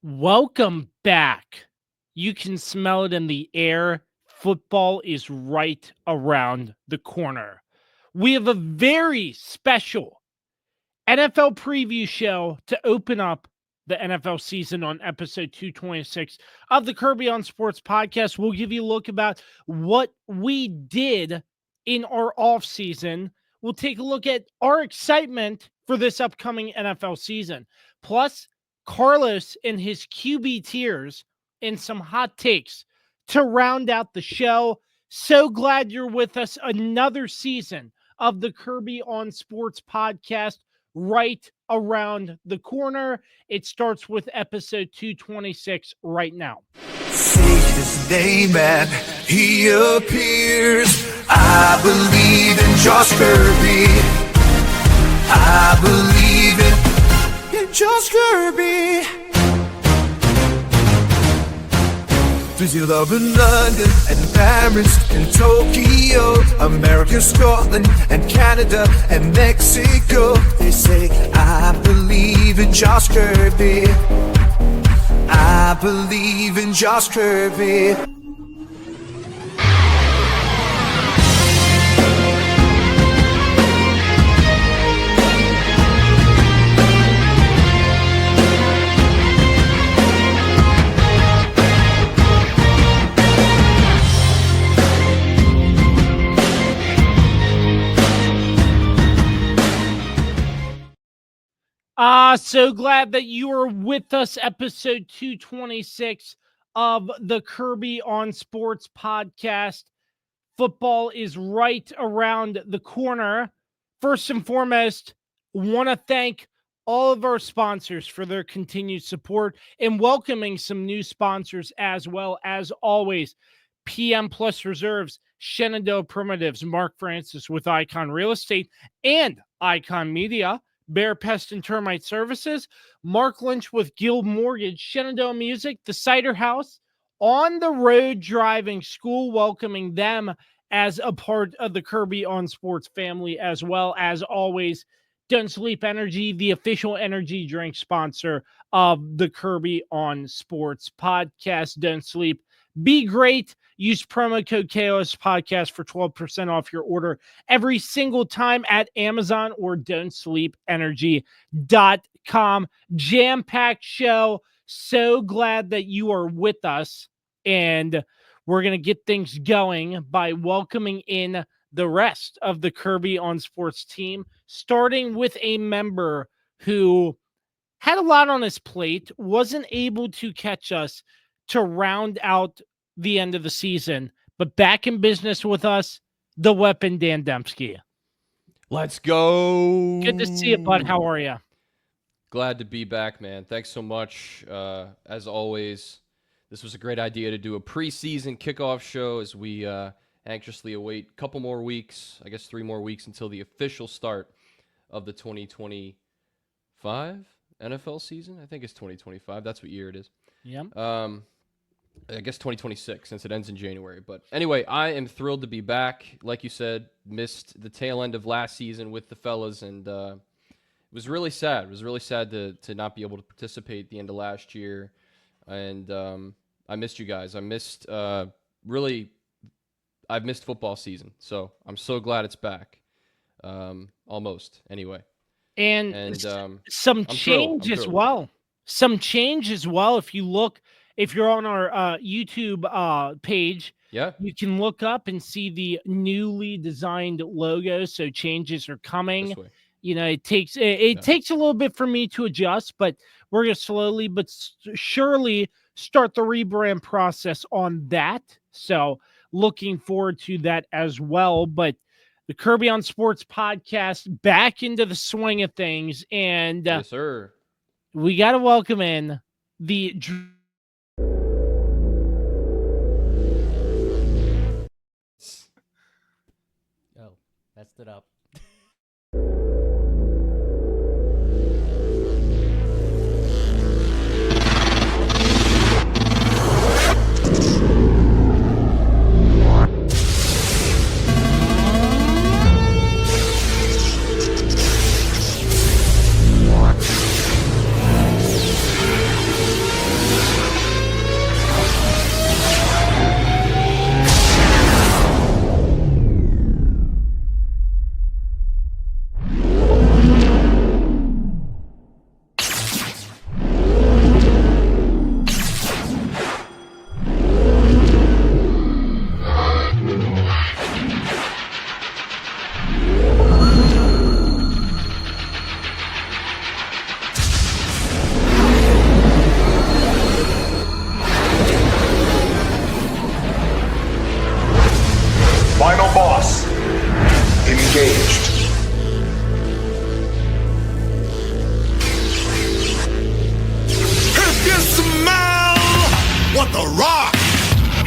Welcome back. You can smell it in the air. Football is right around the corner. We have a very special NFL preview show to open up the NFL season on episode 226 of the Kirby on Sports podcast. We'll give you a look about what we did in our offseason. We'll take a look at our excitement for this upcoming NFL season. Plus, Carlos and his QB tiers and some hot takes to round out the show. So glad you're with us. Another season of the Kirby on Sports podcast right around the corner. It starts with episode 226 right now. Say his name and he appears. I believe in Josh Kirby. I believe in Josh Kirby. 3-0 in London and Paris and Tokyo, America, Scotland and Canada and Mexico. They say I believe in Josh Kirby. I believe in Josh Kirby. So glad that you are with us. Episode 226 of the Kirby on Sports podcast. Football is right around the corner. First and foremost, want to thank all of our sponsors for their continued support and welcoming some new sponsors as well. As always, PM Plus Reserves, Shenandoah Primitives, Mark Francis with Icon Real Estate and Icon Media, Barrett, Pest, and Termite Services, Mark Lynch with Guild Mortgage, Shenandoah Music, the Cider House, On the Road Driving School, welcoming them as a part of the Kirby on Sports family, as well as always, Don't Sleep Energy, the official energy drink sponsor of the Kirby on Sports podcast. Don't sleep. Be great. Use promo code KOS Podcast for 12% off your order every single time at Amazon or don'tsleepenergy.com. Jam-packed show. So glad that you are with us. And we're going to get things going by welcoming in the rest of the Kirby on Sports team, starting with a member who had a lot on his plate, wasn't able to catch us to round out the end of the season, but back in business with us, the weapon Dan Dembski. Let's go. Good to see you, bud. How are you? Glad to be back, man. Thanks so much. As always, this was a great idea to do a preseason kickoff show as we anxiously await a couple more weeks, I guess 3 more weeks until the official start of the 2025 NFL season. I think it's 2025. That's what year it is. Yeah. I guess 2026 since it ends in January. But anyway, I am thrilled to be back. Like you said, missed the tail end of last season with the fellas, and it was really sad. It was really sad to not be able to participate at the end of last year. And I missed you guys. I missed I've missed football season. So I'm so glad it's back. Almost, anyway. And some change as well. Some change as well. If you're on our YouTube page, yeah, you can look up and see the newly designed logo. So changes are coming. You know, it takes a little bit for me to adjust, but we're going to slowly but surely start the rebrand process on that. So looking forward to that as well. But the Kirby on Sports podcast back into the swing of things. And yes, sir. We got to welcome in the messed it up.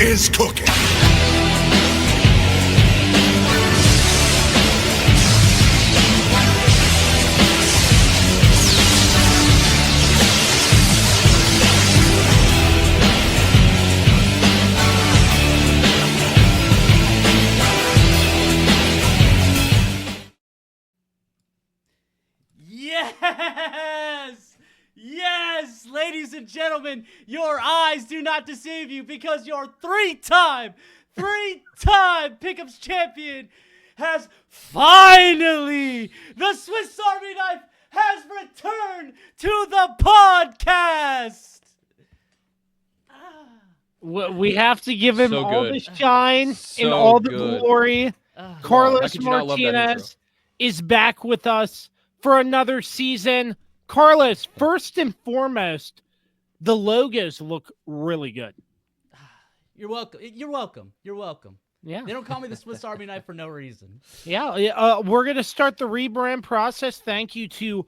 is cooking. Yes! Yes! Ladies and gentlemen, your eyes do not deceive you because your three-time Pickups champion has finally, the Swiss Army knife has returned to the podcast! We have to give him So all good. the shine and So all the good. glory. Come on, how Carlos could you not love that intro? Martinez is back with us for another season. Carlos, first and foremost, the logos look really good. You're welcome. You're welcome. You're welcome. Yeah. They don't call me the Swiss Army knife for no reason. Yeah. We're going to start the rebrand process. Thank you to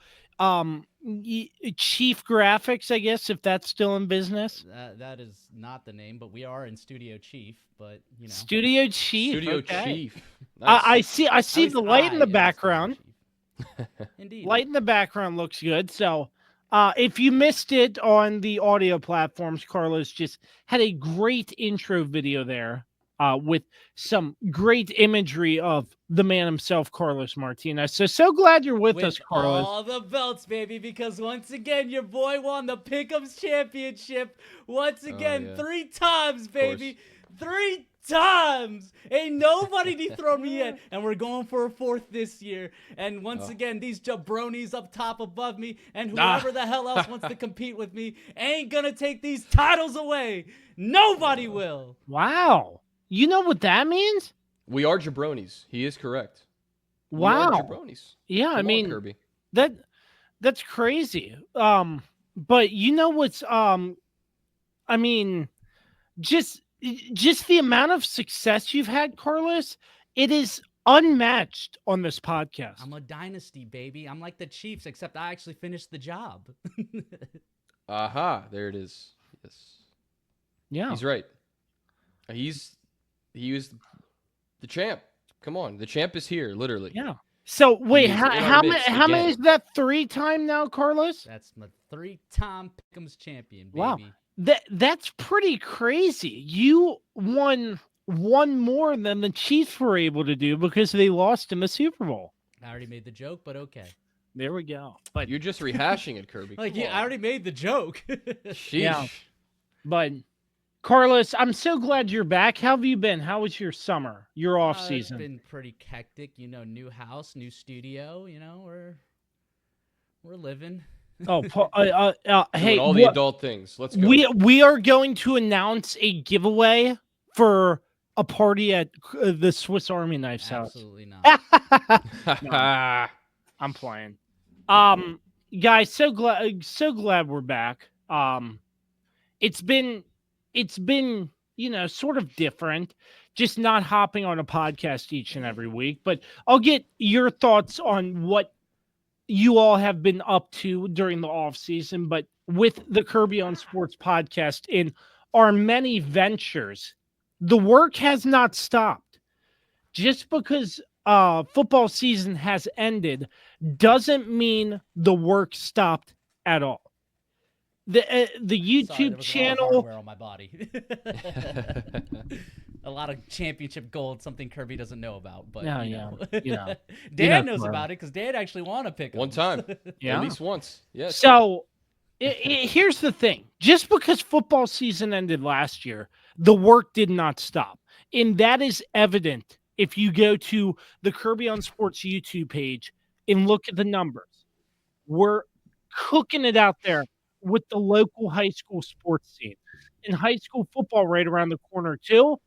Chief Graphics, I guess, if that's still in business. That is not the name, but we are in Studio Chief. But you know, Studio Chief. Studio okay. Chief. Nice. I see the light in the background. Indeed. Light in the background looks good. So if you missed it on the audio platforms, Carlos just had a great intro video there with some great imagery of the man himself, Carlos Martinez. So glad you're with us, Carlos. All the belts, baby, because once again, your boy won the Pick'ems Championship. Once again, yeah. 3 times, baby. 3 times. Ain't nobody dethroned me yet. And we're going for a 4th this year. And once again, these jabronis up top above me and whoever the hell else wants to compete with me ain't gonna take these titles away. Nobody will. Wow. You know what that means? We are jabronis. He is correct. Wow. We are jabronis. Yeah, Come I on, mean, Kirby. that's crazy. But you know what's I mean, just the amount of success you've had, Carlos, it is unmatched on this podcast. I'm a dynasty, baby. I'm like the Chiefs, except I actually finished the job. Aha, there it is. Yes. Yeah. He's right. He was the champ. Come on, the champ is here, literally. Yeah. So wait, He is in our how midst many again. is that 3-time now, Carlos? That's my 3-time Pick'ems champion, baby. Wow. That's pretty crazy. You won one more than the Chiefs were able to do because they lost in the Super Bowl. I already made the joke, but okay. There we go. But You're just rehashing it, Kirby. Like, Come yeah, on. I already made the joke. Sheesh. Yeah. But Carlos, I'm so glad you're back. How have you been? How was your summer? Your off It's season? been pretty hectic, you know, new house, new studio, you know, we're living. Oh, hey, Doing all the adult things. Let's go. we are going to announce a giveaway for a party at the Swiss Army Knife's house. Absolutely not. I'm playing. Guys, so glad we're back. It's been, you know, sort of different, just not hopping on a podcast each and every week, but I'll get your thoughts on what you all have been up to during the off season. But with the Kirby on Sports podcast in our many ventures, the work has not stopped. Just because football season has ended doesn't mean the work stopped at all. The Sorry, there YouTube was channel. a lot of hardware on my body. A lot of championship gold, something Kirby doesn't know about. But Yeah, you know. yeah. Dan know, knows Carl. about it because Dan actually won a pick. One time. Yeah. At least once. Yes. So here's the thing. Just because football season ended last year, the work did not stop. And that is evident if you go to the Kirby on Sports YouTube page and look at the numbers. We're cooking it out there with the local high school sports scene. And high school football right around the corner too.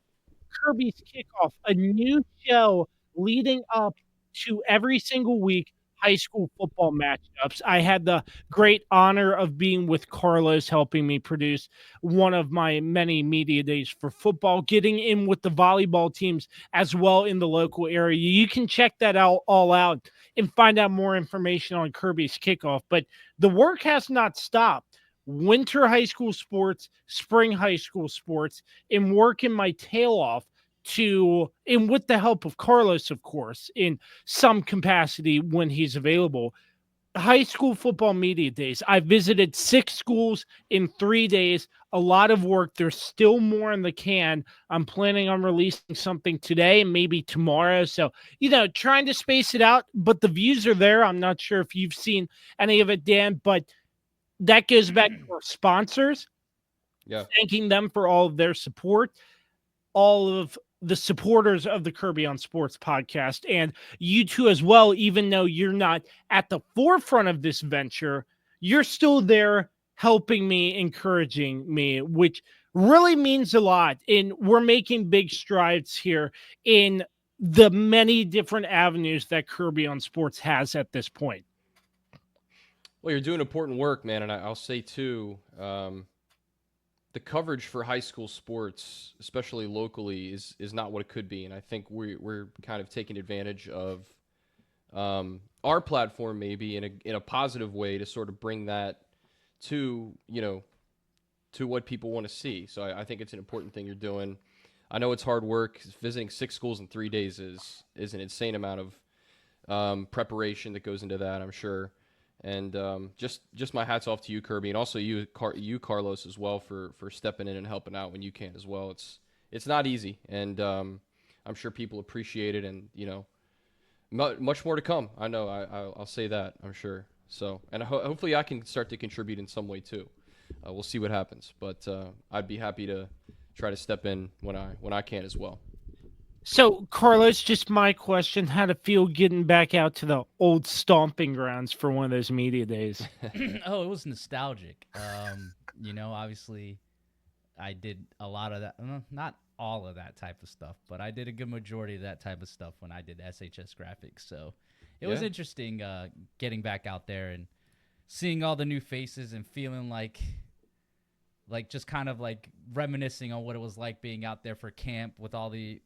Kirby's Kickoff, a new show leading up to every single week high school football matchups. I had the great honor of being with Carlos, helping me produce one of my many media days for football, getting in with the volleyball teams as well in the local area. You can check that out all out and find out more information on Kirby's Kickoff. But the work has not stopped. winter high school sports, spring high school sports, and working my tail off and with the help of Carlos, of course, in some capacity when he's available, high school football media days. I visited 6 schools in 3 days. A lot of work. There's still more in the can. I'm planning on releasing something today and maybe tomorrow. So, trying to space it out, but the views are there. I'm not sure if you've seen any of it, Dan, but that goes back to our sponsors. Yeah. Thanking them for all of their support, all of the supporters of the Kirby on Sports podcast, and you two as well. Even though you're not at the forefront of this venture, you're still there helping me, encouraging me, which really means a lot. And we're making big strides here in the many different avenues that Kirby on Sports has at this point. Well, you're doing important work, man, and I'll say too, the coverage for high school sports, especially locally, is not what it could be, and I think we're kind of taking advantage of our platform maybe in a positive way to sort of bring that to what people want to see. So I think it's an important thing you're doing. I know it's hard work. Visiting 6 schools in 3 days is an insane amount of preparation that goes into that, I'm sure. And just my hats off to you, Kirby, and also you, Carlos, as well for stepping in and helping out when you can as well. It's not easy, and I'm sure people appreciate it, and much more to come. I know. I'll say that. I'm sure. So, and hopefully I can start to contribute in some way too. We'll see what happens, but I'd be happy to try to step in when I can as well. So, Carlos, just my question, how to feel getting back out to the old stomping grounds for one of those media days? Oh, it was nostalgic. Obviously, I did a lot of that. Not all of that type of stuff, but I did a good majority of that type of stuff when I did SHS graphics. So it was interesting getting back out there and seeing all the new faces and feeling like just kind of like reminiscing on what it was like being out there for camp with all the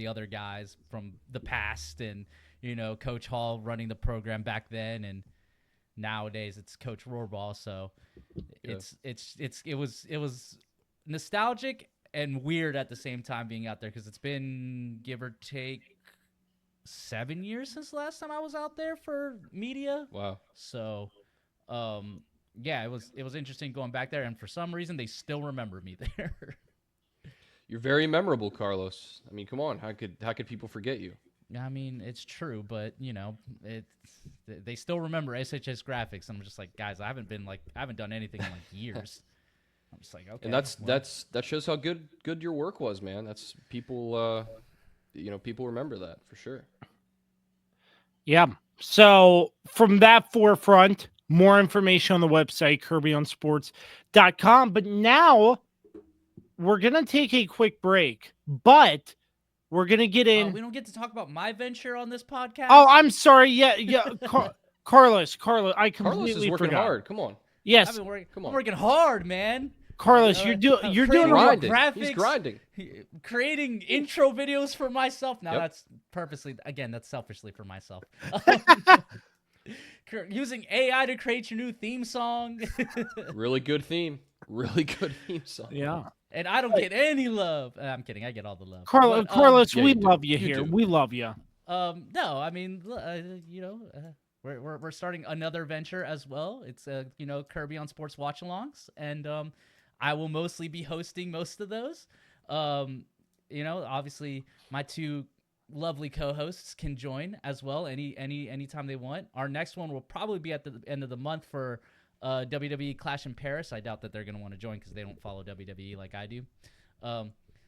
other guys from the past, and Coach Hall running the program back then, and nowadays it's Coach Rohrball. So it was nostalgic and weird at the same time being out there, because it's been, give or take, 7 years since the last time I was out there for media. Wow. So it was interesting going back there, and for some reason they still remember me there. You're very memorable, Carlos. I mean, come on. How could people forget you? I mean, it's true, but they still remember SHS graphics. I'm just like, guys, I haven't done anything in like years. I'm just like, okay. And that shows how good your work was, man. That's people people remember that for sure. Yeah. So from that forefront, more information on the website, kirbyonsports.com. But now we're going to take a quick break, but we're going to get in. We don't get to talk about my venture on this podcast. Oh, I'm sorry. Yeah. Carlos, I completely Carlos is working forgot. hard. Come on. Yes. I'm working hard, man. Carlos, you're doing grinding. graphics, He's grinding. Creating intro videos for myself. Now that's selfishly for myself. Using AI to create your new theme song. Really good theme song. Yeah. And I don't get any love. I'm kidding. I get all the love. Carlos, yeah, we you do. love you You here. do. We love you. No, I mean, we're starting another venture as well. It's Kirby on Sports Watch-alongs, and I will mostly be hosting most of those. Obviously my 2 lovely co-hosts can join as well anytime they want. Our next one will probably be at the end of the month for WWE Clash in Paris. I doubt that they're going to want to join because they don't follow WWE like I do.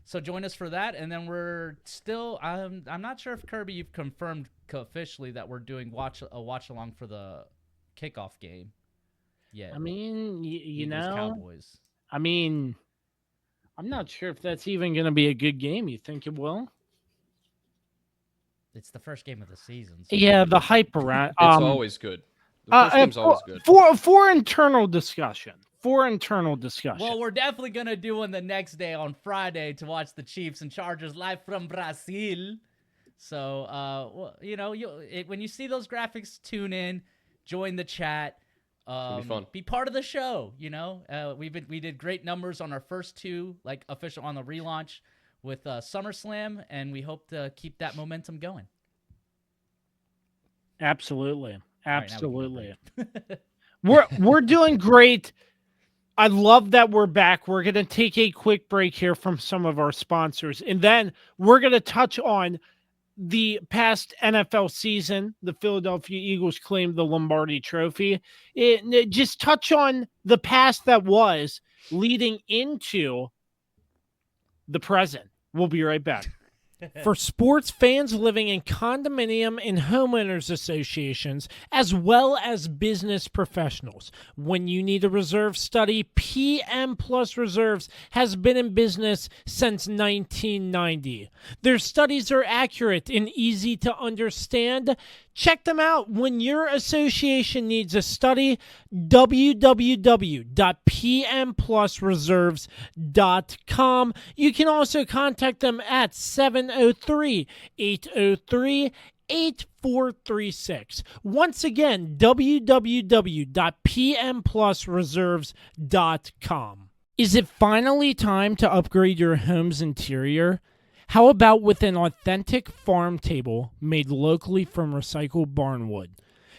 So join us for that, and then we're still. I'm not sure if Kirby, you've confirmed officially that we're doing a watch along for the kickoff game. Yeah. I mean, Eagles, Cowboys. I mean, I'm not sure if that's even going to be a good game. You think it will? It's the first game of the season. So Yeah, the hype around. It's always good. The first game's always good. For internal discussion. Well, we're definitely going to do one the next day on Friday to watch the Chiefs and Chargers live from Brazil. So, when you see those graphics, tune in, join the chat. gonna be fun. Be part of the show. We did great numbers on our first two official on the relaunch with SummerSlam, and we hope to keep that momentum going. Absolutely. Right, now we We're doing great. I love that we're back. We're going to take a quick break here from some of our sponsors, and then we're going to touch on the past NFL season. The Philadelphia Eagles claimed the Lombardi Trophy. Just touch on the past that was leading into the present. We'll be right back. For sports fans living in condominium and homeowners associations, as well as business professionals, when you need a reserve study, PM Plus Reserves has been in business since 1990. Their studies are accurate and easy to understand. Check them out when your association needs a study. www.pmplusreserves.com. You can also contact them at 703-803-8436. Once again, www.pmplusreserves.com. Is it finally time to upgrade your home's interior? How about with an authentic farm table made locally from recycled barnwood?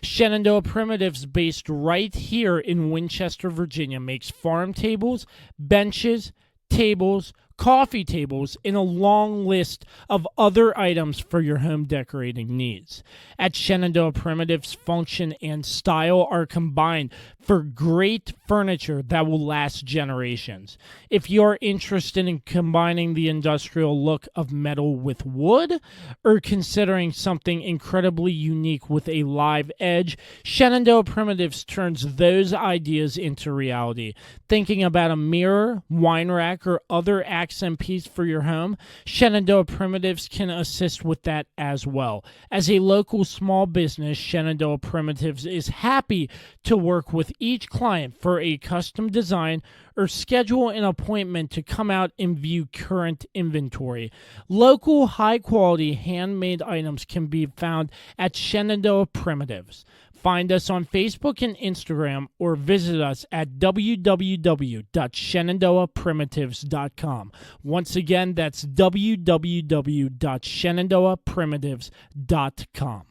Shenandoah Primitives, based right here in Winchester, Virginia, makes farm tables, benches, tables, coffee tables, and a long list of other items for your home decorating needs. At Shenandoah Primitives, function and style are combined for great furniture that will last generations. If you're interested in combining the industrial look of metal with wood, or considering something incredibly unique with a live edge, Shenandoah Primitives turns those ideas into reality. Thinking about a mirror, wine rack, or other accent piece for your home, Shenandoah Primitives can assist with that as well. As a local small business, Shenandoah Primitives is happy to work with each client for a custom design or schedule an appointment to come out and view current inventory. Local, high-quality, handmade items can be found at Shenandoah Primitives. Find us on Facebook and Instagram or visit us at www.shenandoahprimitives.com. Once again, that's www.shenandoahprimitives.com.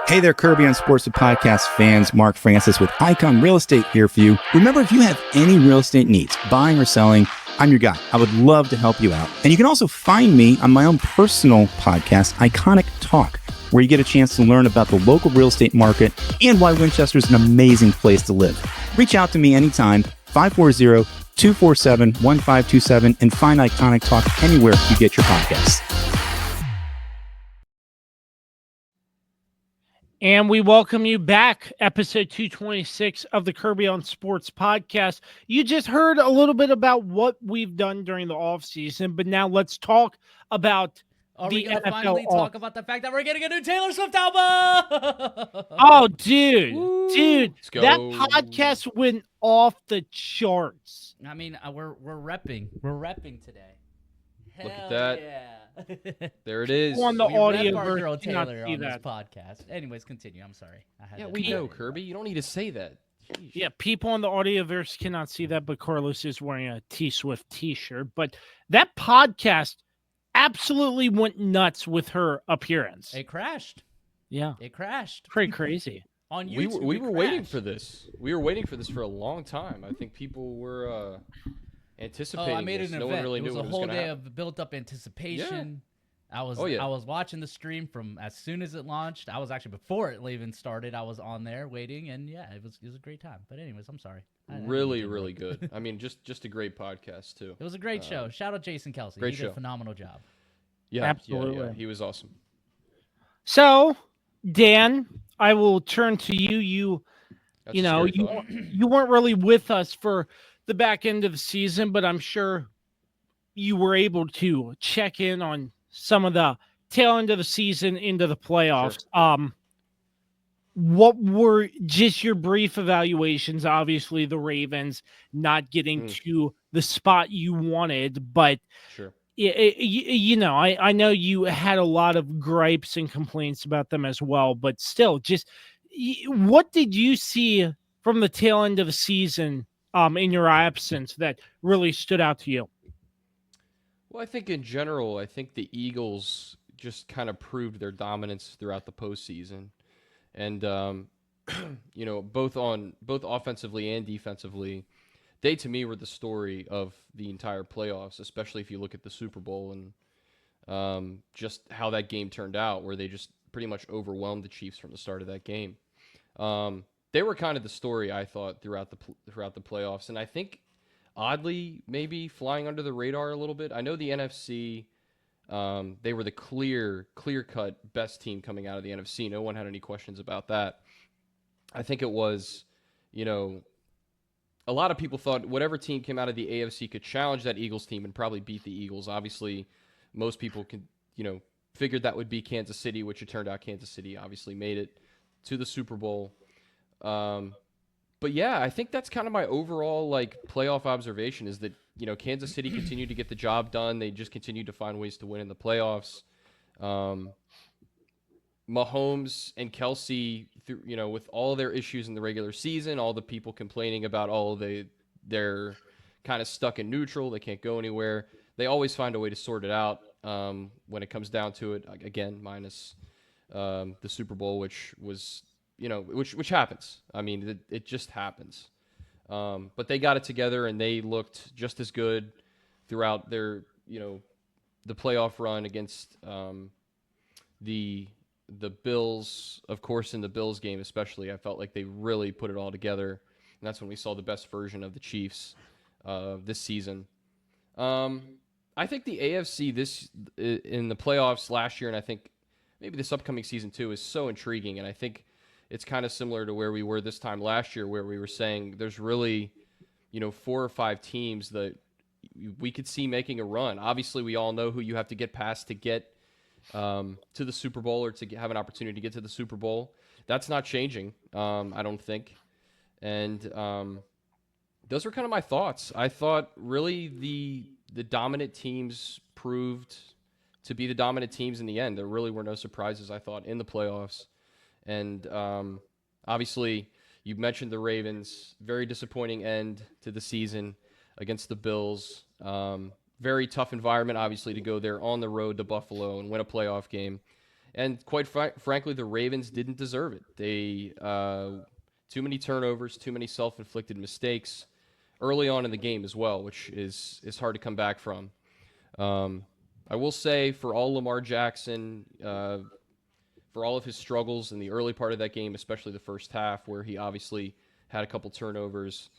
Hey there, Kirby on Sports and Podcast fans. Mark Francis with Icon Real Estate here for you. Remember, if you have any real estate needs, buying or selling, I'm your guy. I would love to help you out. And you can also find me on my own personal podcast, Iconic Talk, where you get a chance to learn about the local real estate market and why Winchester is an amazing place to live. Reach out to me anytime, 540-247-1527, and find Iconic Talk anywhere you get your podcasts. And we welcome you back, episode 226 of the Kirby on Sports podcast. You just heard a little bit about what we've done during the offseason, but now let's talk about Are the we going to NFL finally talk about the fact that we're getting a new Taylor Swift album? Oh, dude, Let's go. that podcast went off the charts. I mean, we're repping. We're repping today. Look at Hell that. Yeah. There it is. On the We audio rep our girl version, cannot Taylor see on this that. podcast. Anyways, continue. I'm sorry. Yeah, we know, Kirby. You don't need to say that. Jeez. Yeah, people on the audioverse cannot see that, but Carlos is wearing a T-Swift t-shirt. But that podcast absolutely went nuts with her appearance. It crashed. Yeah, It crashed. pretty crazy. On We YouTube, were it waiting crashed. for this. We were waiting for this for a long time. I think people were anticipating I made this. an No event. one really It knew was what a was whole going to day happen. of built-up anticipation. I was Oh, yeah. I was watching the stream from as soon as it launched. I was actually before it even started. I was on there waiting, and yeah, it was a great time. But anyways, I'm sorry. I didn't Really, mean to really interrupt. good. I mean, just a great podcast too. It was a great show. Shout out Jason Kelsey. great He did a show. phenomenal job. Yeah, Absolutely. Yeah, he was awesome. So, Dan, I will turn to you. That's You a know, scary thought. you weren't really with us for the back end of the season, but I'm sure you were able to check in on some of the tail end of the season into the playoffs. What were just your brief evaluations? Obviously, the Ravens not getting to the spot you wanted, but Sure. I know you had a lot of gripes and complaints about them as well, but still, just what did you see from the tail end of the season in your absence that really stood out to you? Well, I think in general, I think the Eagles just kind of proved their dominance throughout the postseason, and both offensively and defensively, they to me were the story of the entire playoffs. Especially if you look at the Super Bowl and just how that game turned out, where they just pretty much overwhelmed the Chiefs from the start of that game. They were kind of the story, I thought, throughout the playoffs, and I think oddly maybe flying under the radar a little bit. I know the NFC, they were the clear-cut best team coming out of the NFC. No one had any questions about that. I think it was, a lot of people thought whatever team came out of the AFC could challenge that Eagles team and probably beat the Eagles. Obviously, most people figured that would be Kansas City, which it turned out Kansas City obviously made it to the Super Bowl. But yeah, I think that's kind of my overall playoff observation is that, Kansas City continued to get the job done. They just continued to find ways to win in the playoffs. Mahomes and Kelsey, with all their issues in the regular season, all the people complaining about they're kind of stuck in neutral, they can't go anywhere. They always find a way to sort it out when it comes down to it. Again, minus the Super Bowl, which was, which happens. I mean, it just happens. But they got it together and they looked just as good throughout their, the playoff run against the Bills. Of course, in the Bills game especially, I felt like they really put it all together. And that's when we saw the best version of the Chiefs this season. I think the AFC in the playoffs last year, and I think maybe this upcoming season too, is so intriguing. And I think it's kind of similar to where we were this time last year, where we were saying there's really, 4 or 5 teams that we could see making a run. Obviously, we all know who you have to get past to get to the Super Bowl or to have an opportunity to get to the Super Bowl. That's not changing, I don't think. And those were kind of my thoughts. I thought really the dominant teams proved to be the dominant teams in the end. There really were no surprises, I thought, in the playoffs. And obviously, you mentioned the Ravens. Very disappointing end to the season against the Bills. Very tough environment, obviously, to go there on the road to Buffalo and win a playoff game. And quite frankly, the Ravens didn't deserve it. They too many turnovers, too many self-inflicted mistakes early on in the game as well, which is hard to come back from. I will say, for all Lamar Jackson, for all of his struggles in the early part of that game, especially the first half, where he obviously had a couple turnovers,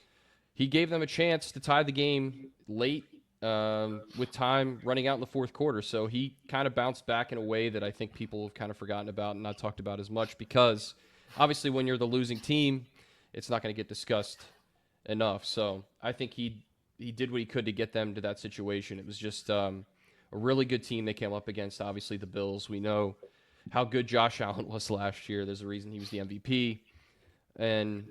he gave them a chance to tie the game late with time running out in the fourth quarter. So he kind of bounced back in a way that I think people have kind of forgotten about and not talked about as much, because obviously when you're the losing team, it's not going to get discussed enough. So I think he did what he could to get them to that situation. It was just a really good team they came up against. Obviously the Bills, we know how good Josh Allen was last year. There's a reason he was the MVP. And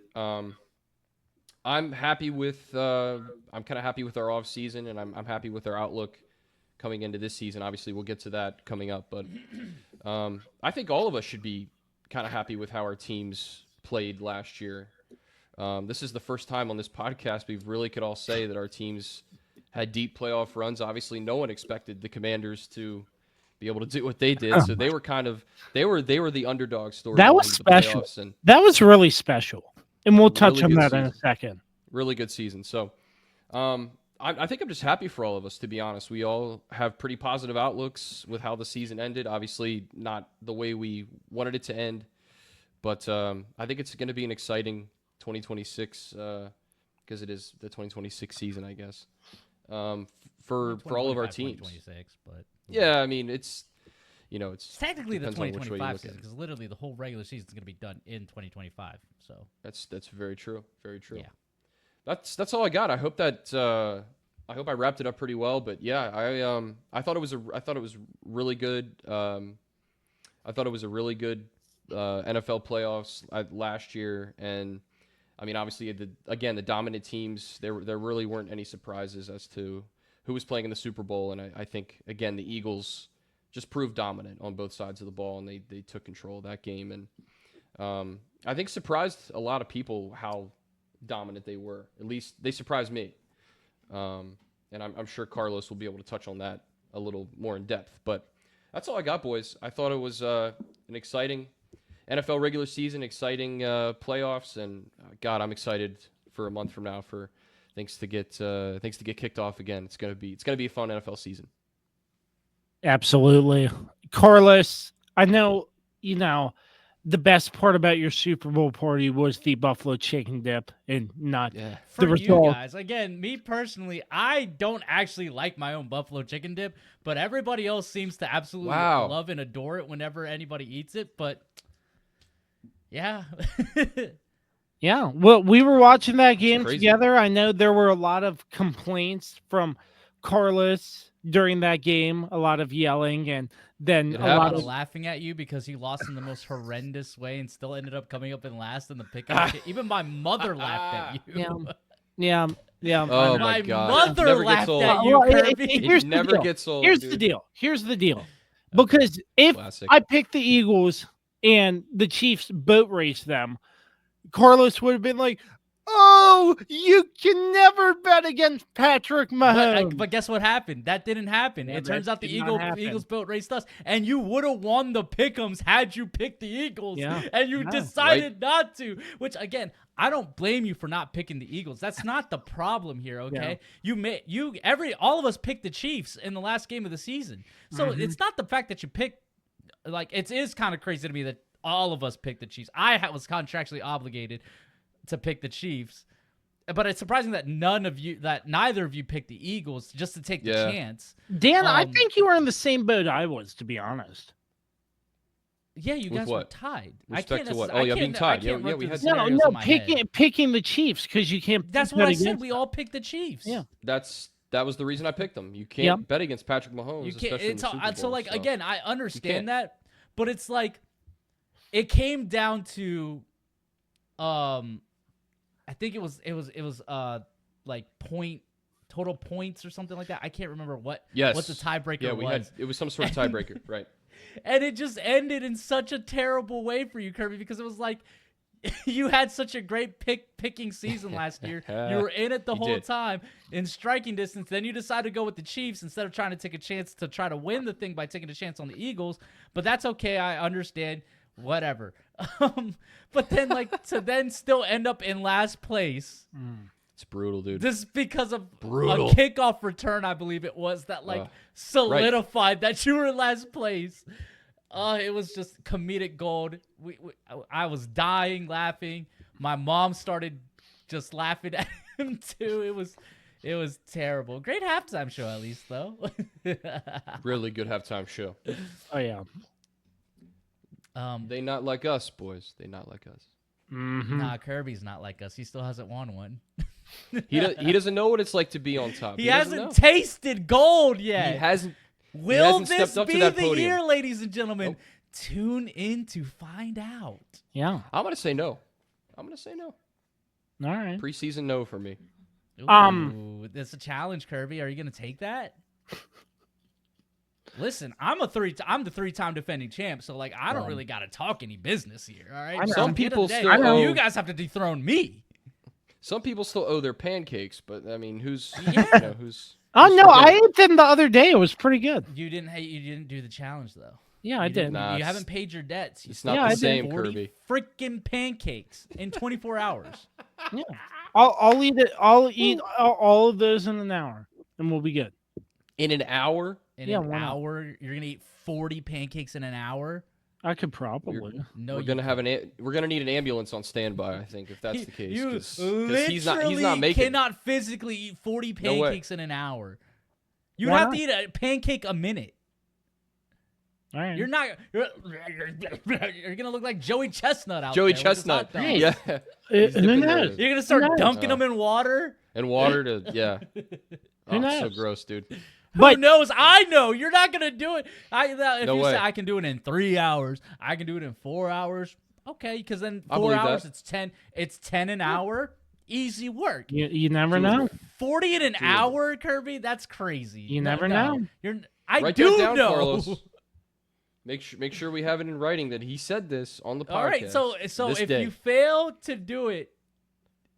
I'm happy with I'm kind of happy with our off season, and I'm happy with our outlook coming into this season. Obviously, we'll get to that coming up, but I think all of us should be kind of happy with how our teams played last year. This is the first time on this podcast we really could all say that our teams had deep playoff runs. Obviously, no one expected the Commanders to be able to do what they did, so they were the underdog story. That was special. That was really special. And we'll touch on that in a second. Really good season. So I think I'm just happy for all of us, to be honest. We all have pretty positive outlooks with how the season ended. Obviously, not the way we wanted it to end. But I think it's going to be an exciting 2026 because it is the 2026 season, I guess, for all of our teams. 2026, but yeah, I mean, it's technically the 2025 season, because literally the whole regular season is going to be done in 2025. So that's very true. Very true. Yeah. That's all I got. I hope that I wrapped it up pretty well. But yeah, I thought it was really good. I thought it was a really good NFL playoffs last year, and I mean, obviously, the dominant teams. There really weren't any surprises as to who was playing in the Super Bowl, and I think again the Eagles just proved dominant on both sides of the ball, and they took control of that game. And I think surprised a lot of people how dominant they were. At least they surprised me. And I'm sure Carlos will be able to touch on that a little more in depth. But that's all I got, boys. I thought it was an exciting NFL regular season, exciting playoffs, and God, I'm excited for a month from now for things to get kicked off again. It's gonna be a fun NFL season. Absolutely. Carlos, I know, the best part about your Super Bowl party was the buffalo chicken dip and not the For result. you guys, again, me personally, I don't actually like my own buffalo chicken dip, but everybody else seems to absolutely love and adore it whenever anybody eats it. But yeah. Yeah. Well, we were watching that game crazy. together. I know there were a lot of complaints from Carlos during that game, a lot of yelling, and then a lot of laughing at you because you lost in the most horrendous way and still ended up coming up in last in the pick. Even my mother laughed at you. Yeah. Oh my my God! mother Never laughed gets old. at you, Kirby. Here's It the never deal. gets old. Here's dude. the deal. Because if Classic. I picked the Eagles and the Chiefs boat raced them, Carlos would have been like, "Oh, you can never bet against Patrick Mahomes." But guess what happened? That didn't happen. Yeah, it turns that out the did not happen. Eagles boat raced us, and you would have won the pick'ems had you picked the Eagles, and you decided not to. Which again, I don't blame you for not picking the Eagles. That's not the problem here. Okay, all of us picked the Chiefs in the last game of the season, so it's not the fact that you picked. Like it is kind of crazy to me that all of us picked the Chiefs. I was contractually obligated to pick the Chiefs. But it's surprising that neither of you picked the Eagles just to take the chance. Dan, I think you were in the same boat I was, to be honest. Yeah, you guys were tied. Respect to what? Oh, yeah, being tied. Yeah, we had picking the Chiefs because you can't. That's what I said. We all picked the Chiefs. Yeah, that was the reason I picked them. You can't bet against Patrick Mahomes. You can't. Especially in the Super Bowl, so again, I understand that, but it's like it came down to, I think it was like total points or something like that. I can't remember what the tiebreaker was. It was some sort of tiebreaker, right? And it just ended in such a terrible way for you, Kirby, because it was like you had such a great picking season last year. You were in it the whole time in striking distance. Then you decided to go with the Chiefs instead of trying to take a chance to try to win the thing by taking a chance on the Eagles. But that's okay. I understand. Whatever. But then to then still end up in last place. It's brutal, dude. This because of a kickoff return, I believe it was, that solidified that you were in last place. It was just comedic gold. I was dying laughing. My mom started just laughing at him too. It was terrible. Great halftime show, at least, though. Really good halftime show. Oh yeah. They not like us, boys. They not like us. Mm-hmm. Nah, Kirby's not like us. He still hasn't won one. He doesn't know what it's like to be on top. He hasn't tasted gold yet. He hasn't. Will he hasn't this stepped up be to that the podium. year, ladies and gentlemen? Nope. Tune in to find out. Yeah. I'm gonna say no. All right. Preseason no for me. Ooh, that's a challenge, Kirby. Are you gonna take that? Listen, I'm the three-time defending champ, so I don't really gotta talk any business here. All right. Some people still I know owe- you guys have to dethrone me. Some people still owe their pancakes, but I mean, who's who's? Oh who's no, I forgetting? ate them the other day. It was pretty good. You didn't do the challenge though. Yeah, I did. Nah, You haven't paid your debts. It's not Yeah, the I did. same, 40 Kirby. freaking pancakes in 24 hours. Yeah. I'll eat it. I'll eat all of those in an hour, and we'll be good. In an hour? In Yeah, an why not? hour, you're gonna eat 40 pancakes in an hour. I could probably. No, We're gonna need an ambulance on standby. I think if that's the case, You because literally he's not making. cannot physically eat 40 No way. pancakes in an hour. You'd Why have not? to eat a pancake a minute. All right. You're not. You're gonna look like Joey Chestnut out Joey there with his Chestnut. hot dog. Yeah. He's Who dipping knows? those. You're gonna start knows? dunking them in water. And water to Who Oh, knows? so gross, dude. But Who knows? I know you're not gonna do it. If No you way. say I can do it in 3 hours, I can do it in 4 hours. Okay, because then I 4 believe hours, that. it's 10. It's 10 an hour. Easy work. you never know. 40 in an hour, Kirby. That's crazy. You never know. I Write do that down, know. Carlos. Make sure we have it in writing that he said this on the podcast. All right, so if you fail to do it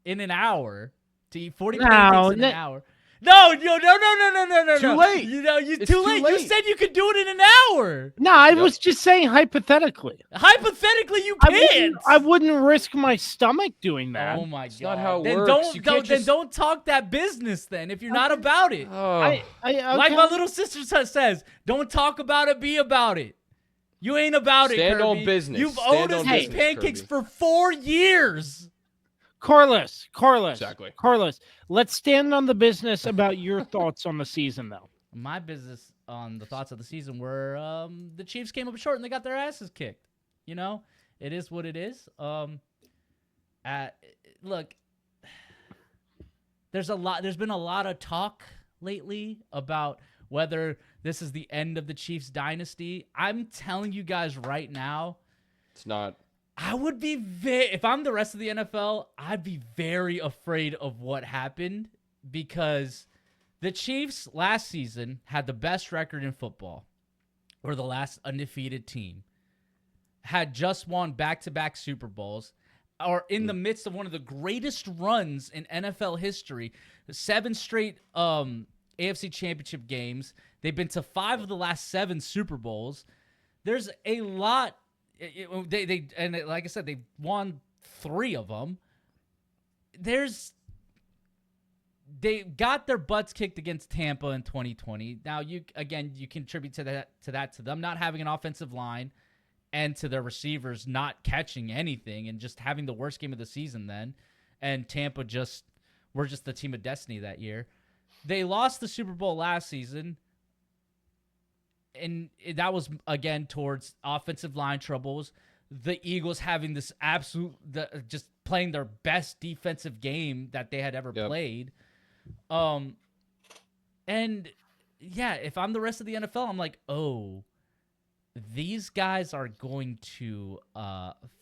in an hour, to eat 40 pancakes in an hour. No. Too late. It's too late. You said you could do it in an hour. No, I was just saying hypothetically. Hypothetically, you can't. I wouldn't risk my stomach doing that. Oh my god. That's not how it then works. Then don't talk that business then if you're not about it. Oh. Like my little sister says, don't talk about it, be about it. You ain't about it, Stand Kirby. on business. You've Stand owed us on these business, pancakes Kirby. for 4 years. Carlos. Exactly. Carlos, let's stand on the business about your thoughts on the season, though. My business on the thoughts of the season were the Chiefs came up short and they got their asses kicked. You know, it is what it is. Look, there's been a lot of talk lately about whether this is the end of the Chiefs dynasty. I'm telling you guys right now, It's not. I would be if I'm the rest of the NFL, I'd be very afraid of what happened because the Chiefs last season had the best record in football. Were the last undefeated team. Had just won back-to-back Super Bowls. Are in the midst of one of the greatest runs in NFL history. 7 straight AFC Championship games. They've been to 5 of the last 7 Super Bowls. There's a lot. Like I said, they won 3 of them. They got their butts kicked against Tampa in 2020. Now you contribute to them not having an offensive line and to their receivers not catching anything and just having the worst game of the season then. And Tampa were just the team of destiny that year. They lost the Super Bowl last season. And that was, again, towards offensive line troubles. The Eagles having this just playing their best defensive game that they had ever played. And, yeah, if I'm the rest of the NFL, I'm like, oh, these guys are going to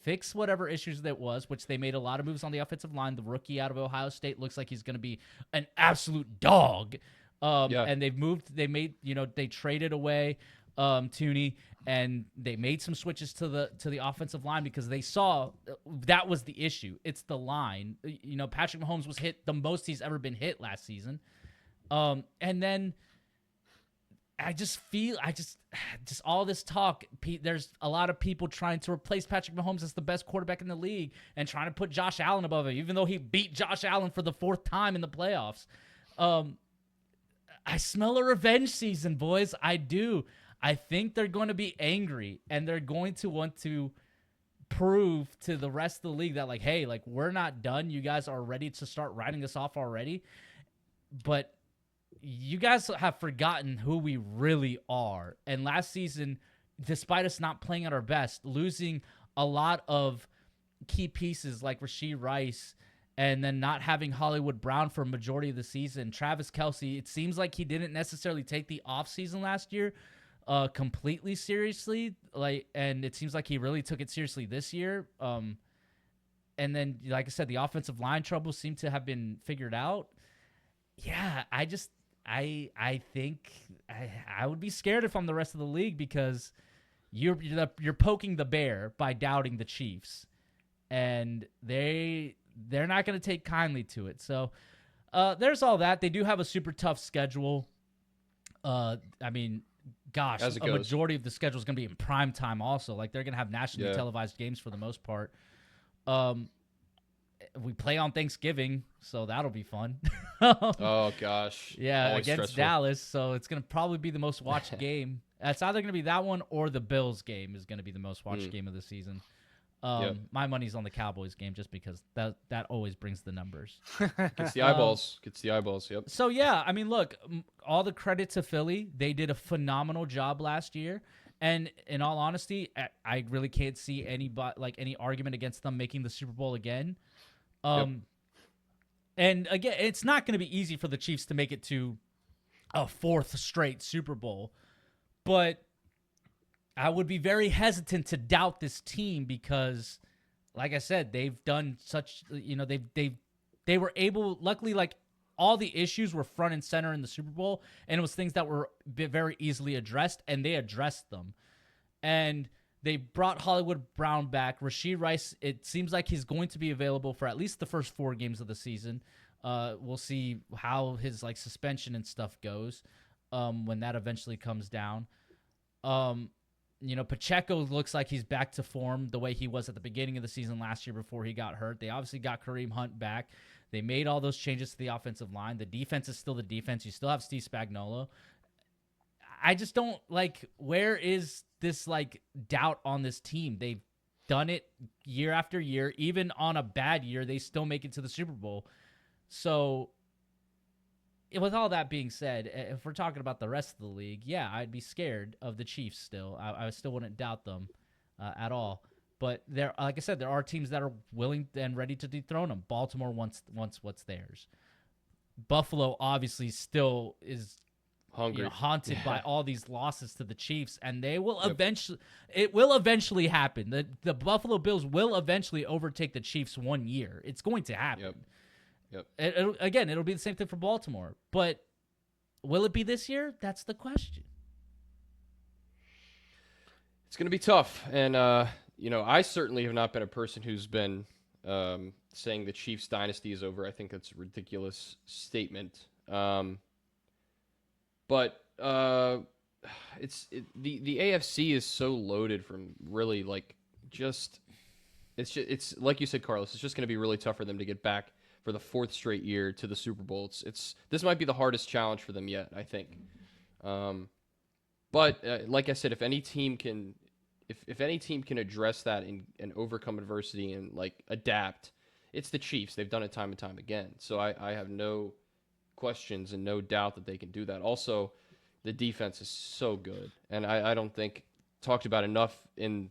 fix whatever issues that was, which they made a lot of moves on the offensive line. The rookie out of Ohio State looks like he's going to be an absolute dog. And they traded away Tooney, and they made some switches to the offensive line because they saw that was the issue. It's the line. You know, Patrick Mahomes was hit the most he's ever been hit last season. And then I just feel all this talk. There's a lot of people trying to replace Patrick Mahomes as the best quarterback in the league and trying to put Josh Allen above him, even though he beat Josh Allen for the 4th time in the playoffs. I smell a revenge season, boys. I do. I think they're going to be angry, and they're going to want to prove to the rest of the league that, like, hey, like, we're not done. You guys are ready to start writing us off already. But you guys have forgotten who we really are. And last season, despite us not playing at our best, losing a lot of key pieces like Rashee Rice, and then not having Hollywood Brown for a majority of the season. Travis Kelce, it seems like he didn't necessarily take the offseason last year completely seriously. And it seems like he really took it seriously this year. And then, like I said, the offensive line troubles seem to have been figured out. Yeah, I think I would be scared if I'm the rest of the league because you're poking the bear by doubting the Chiefs. And they're not going to take kindly to it. So there's all that. They do have a super tough schedule. I mean, gosh, a majority of the schedule is going to be in prime time also. Like, they're going to have nationally televised games for the most part. We play on Thanksgiving, so that'll be fun. Oh, gosh. Yeah, Always against stressful. Dallas, so it's going to probably be the most watched game. It's either going to be that one or the Bills game is going to be the most watched game of the season. My money's on the Cowboys game just because that always brings the numbers. Gets the eyeballs. Yep. So, yeah, I mean, look, all the credit to Philly. They did a phenomenal job last year. And in all honesty, I really can't see any argument against them making the Super Bowl again. And again, it's not going to be easy for the Chiefs to make it to a 4th straight Super Bowl. But I would be very hesitant to doubt this team because, like I said, they've done such, they were able, luckily, like, all the issues were front and center in the Super Bowl, and it was things that were very easily addressed, and they addressed them. and they brought Hollywood Brown back. Rashid Rice, it seems like he's going to be available for at least the first 4 games of the season. We'll see how his suspension and stuff goes when that eventually comes down. Pacheco looks like he's back to form the way he was at the beginning of the season last year before he got hurt. They obviously got Kareem Hunt back. They made all those changes to the offensive line. The defense is still the defense. You still have Steve Spagnuolo. I just don't where is this doubt on this team? They've done it year after year. Even on a bad year, they still make it to the Super Bowl. So with all that being said, if we're talking about the rest of the league, yeah, I'd be scared of the Chiefs still. I still wouldn't doubt them at all. But like I said, there are teams that are willing and ready to dethrone them. Baltimore wants what's theirs. Buffalo obviously still is hungry, haunted by all these losses to the Chiefs, and they will eventually. It will eventually happen. The Buffalo Bills will eventually overtake the Chiefs one year. It's going to happen. Yep. It'll be the same thing for Baltimore. But will it be this year? That's the question. It's going to be tough. And, I certainly have not been a person who's been saying the Chiefs dynasty is over. I think that's a ridiculous statement. But the AFC is so loaded from really it's like you said, Carlos, it's just going to be really tough for them to get back for the 4th straight year to the Super Bowl. This might be the hardest challenge for them yet, I think. But like I said, if any team can address that and overcome adversity and adapt, it's the Chiefs. They've done it time and time again. So I have no questions and no doubt that they can do that. Also, the defense is so good, and I don't think talked about enough in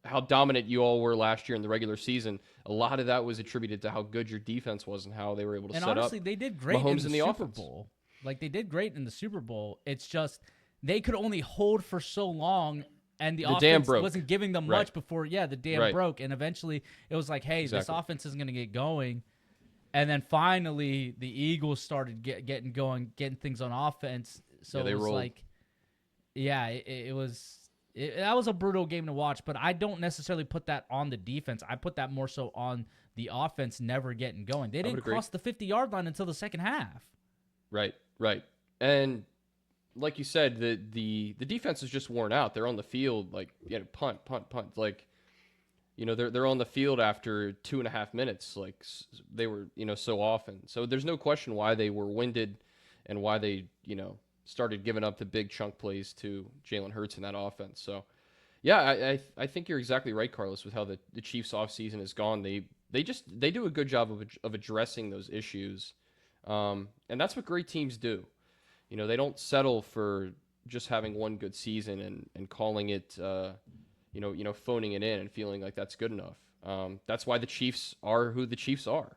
how dominant you all were last year in the regular season. A lot of that was attributed to how good your defense was and how they were able to set up. And honestly, they did great Mahomes in the Super offense. Bowl. They did great in the Super Bowl. It's just they could only hold for so long, and the offense wasn't giving them much before. Yeah, the dam broke, and eventually it was hey, this offense isn't going to get going. And then finally, the Eagles started getting going, getting things on offense. So it was rolled. That was a brutal game to watch, but I don't necessarily put that on the defense. I put that more so on the offense never getting going. They didn't cross the 50-yard line until the second half. Right. And like you said, the defense is just worn out. They're on the field punt. They're on the field after 2.5 minutes, they were so often. So there's no question why they were winded and why they started giving up the big chunk plays to Jalen Hurts in that offense. So, yeah, I think you're exactly right, Carlos, with how the Chiefs' offseason has gone. They do a good job of addressing those issues, and that's what great teams do. They don't settle for just having one good season and calling it, phoning it in and feeling like that's good enough. That's why the Chiefs are who the Chiefs are.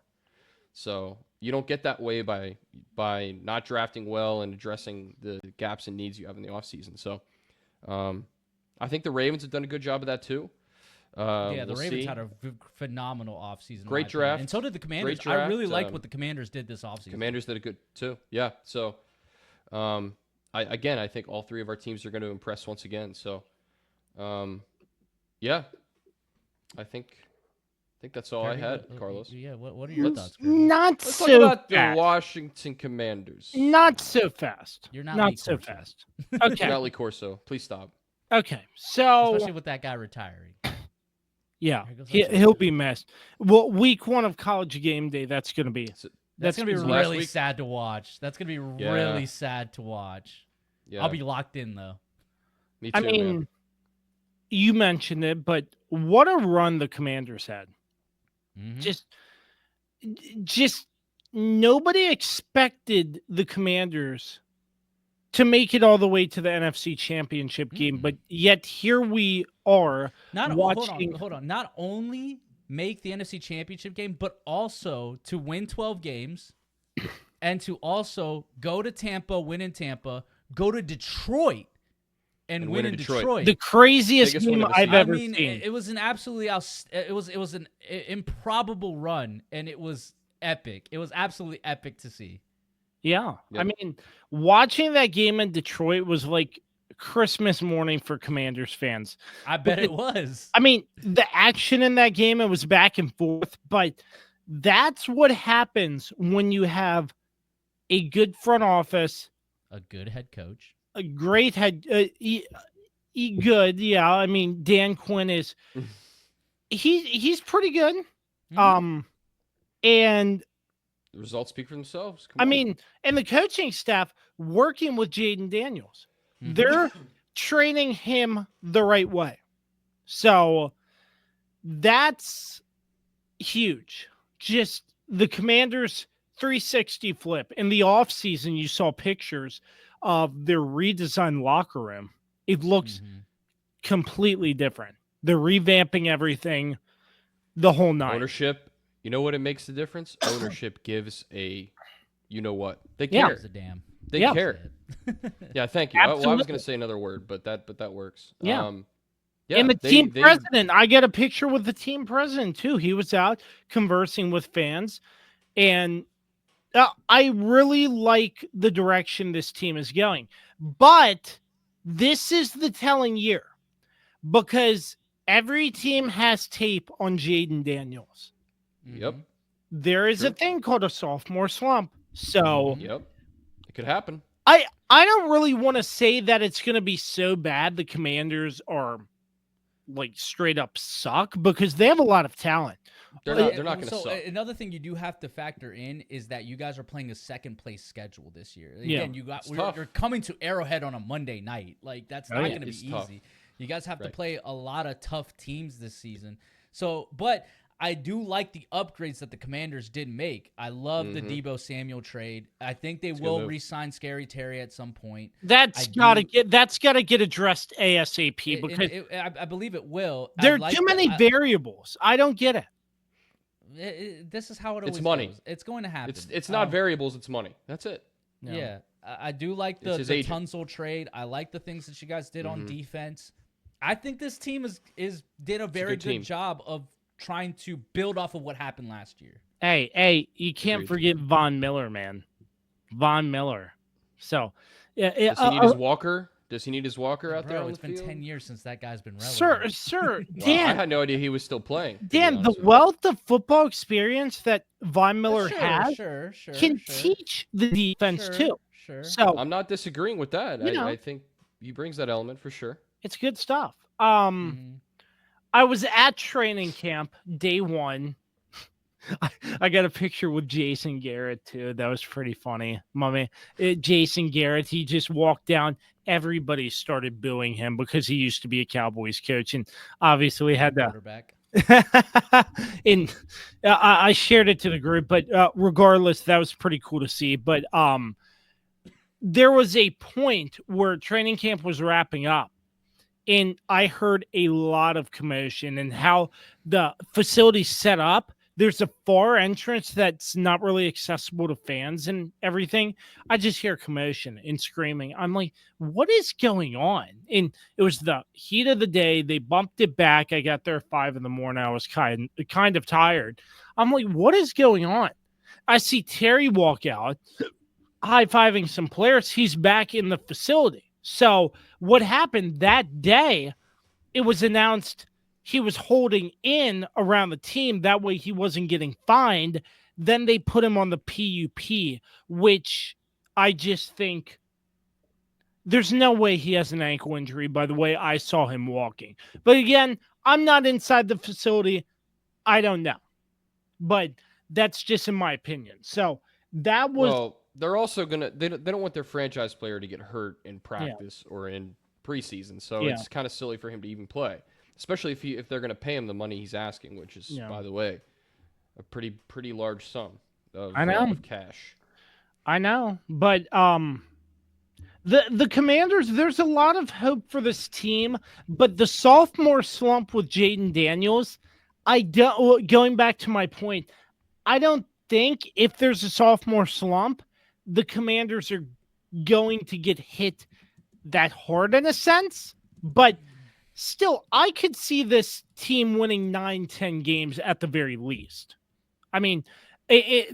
So you don't get that way by not drafting well and addressing the gaps and needs you have in the offseason. So I think the Ravens have done a good job of that too. The Ravens had a phenomenal offseason. Great draft. And so did the Commanders. I really liked what the Commanders did this offseason. Commanders did a good too. Yeah. So I think all 3 of our teams are going to impress once again. So yeah, I think that's all I had, Carlos. Yeah, what are your thoughts, Kirby? Let's talk about the Washington Commanders. Not so fast. You're not Not so fast. Okay. Not Lee Corso. Please stop. Okay. So especially with that guy retiring. Yeah, he'll be missed. Well, week 1 of College Game Day, that's going to be really sad to watch. That's going to be really sad to watch. Yeah. I'll be locked in though. Me too, man. You mentioned it, but what a run the Commanders had. Mm-hmm. Just nobody expected the Commanders to make it all the way to the NFC Championship game, but yet here we are watching. Hold on. Not only make the NFC Championship game, but also to win 12 games and to also go to Tampa, win in Tampa, go to Detroit, and win in Detroit. The craziest game I've ever seen. It was an absolutely it was an improbable run, and it was epic. It was absolutely epic to see. Yeah. Yep. I mean, watching that game in Detroit was Christmas morning for Commanders fans. I bet it was. I mean, the action in that game, it was back and forth, but that's what happens when you have a good front office, A good head coach. a great head, good. Yeah. I mean, Dan Quinn is, he's pretty good. Mhm. And The results speak for themselves. Come I on. mean, and the coaching staff working with Jaden Daniels, Mhm. they're training him the right way. So that's huge. Just the Commanders 360 flip. In the offseason, you saw pictures of their redesigned locker room. It looks Mhm. completely different. They're revamping everything, the whole nine. Ownership, you know what it makes the difference? Ownership gives a, you know what? They Yeah. care. Gives a damn. They Yeah. care. Yeah, thank you. Well, I was Absolutely. going to say another word, but that works. Yeah. Yeah, And the they- team they- president, I get a picture with the team president too. He was out conversing with fans, and I really like the direction this team is going. But this is the telling year because every team has tape on Jaden Daniels. Yep. Mhm. There is a True. thing called a sophomore slump. So Mhm. Yep. It could happen. I don't really want to say that it's going to be so bad the Commanders are like straight up suck because they have a lot of talent. They're Well, not going to so suck. another thing you do have to factor in is that you guys are playing a second place schedule this year. Yeah. Again, It's tough. you're coming to Arrowhead on a Monday night. Like that's not yeah. going to be It's tough. easy. You guys have to Right. play a lot of tough teams this season. So, but I do like the upgrades that the Commanders did make. I love the Deebo Samuel trade. I think they a good will move. re-sign Scary Terry at some point. That's I gotta do- get addressed ASAP It- because I believe it will. there are I too like many variables. I don't get it. this is how it always It's money. goes. It's going to happen. It's not variables, it's money. That's it. Yeah, I do like It's the his agent. Tunsil trade. I like the things that you guys did on defense. I think this team did a very good good team. job of trying to build off of what happened last year. Hey, you can't Agreed. forget Von Miller, man. Von Miller. So, yeah, Does he need his walker? Does he need his walker out there Bro, on it's the been field? 10 years since that guy's been sir, relevant. sir, Wow, I Dan, had no idea he was still playing. to be Dan, the honest with you. wealth of football experience that Von Miller has Sure, can teach the defense too. Sure. So I'm not disagreeing with that. You know. I think he brings that element for sure. it's good stuff. Mhm. I was at training camp day one. I got a picture with Jason Garrett too. That was pretty funny. Jason Garrett, he just walked down. Everybody started booing him because he used to be a Cowboys coach, and obviously had to. Quarterback. And I shared it to the group, but regardless, that was pretty cool to see. But there was a point where training camp was wrapping up, and I heard a lot of commotion and how the facility's set up. There's a far entrance that's not really accessible to fans and everything. I just hear commotion and screaming. I'm like, what is going on? And it was the heat of the day. They bumped it back. I got there at 5 a.m. I was kind of tired. I'm like, what is going on? I see Terry walk out, high-fiving some players. He's back in the facility. So what happened that day, it was announced he was holding in around the team. That way he wasn't getting fined. Then they put him on the PUP, which I just think there's no way he has an ankle injury by the way I saw him walking. But again, I'm not inside the facility. I don't know. But that's just in my opinion. So that was... Well, they're also gonna they don't want their franchise player to get hurt in practice or in preseason, so Yeah. it's kind of silly for him to even play, especially if they're gonna pay him the money he's asking, which is by the way a pretty large sum of, I know. of cash. I know, but the Commanders, there's a lot of hope for this team, but the sophomore slump with Jaden Daniels, going back to my point, I don't think if there's a sophomore slump, the Commanders are going to get hit that hard in a sense, but still, I could see this team winning 9-10 games at the very least. I mean,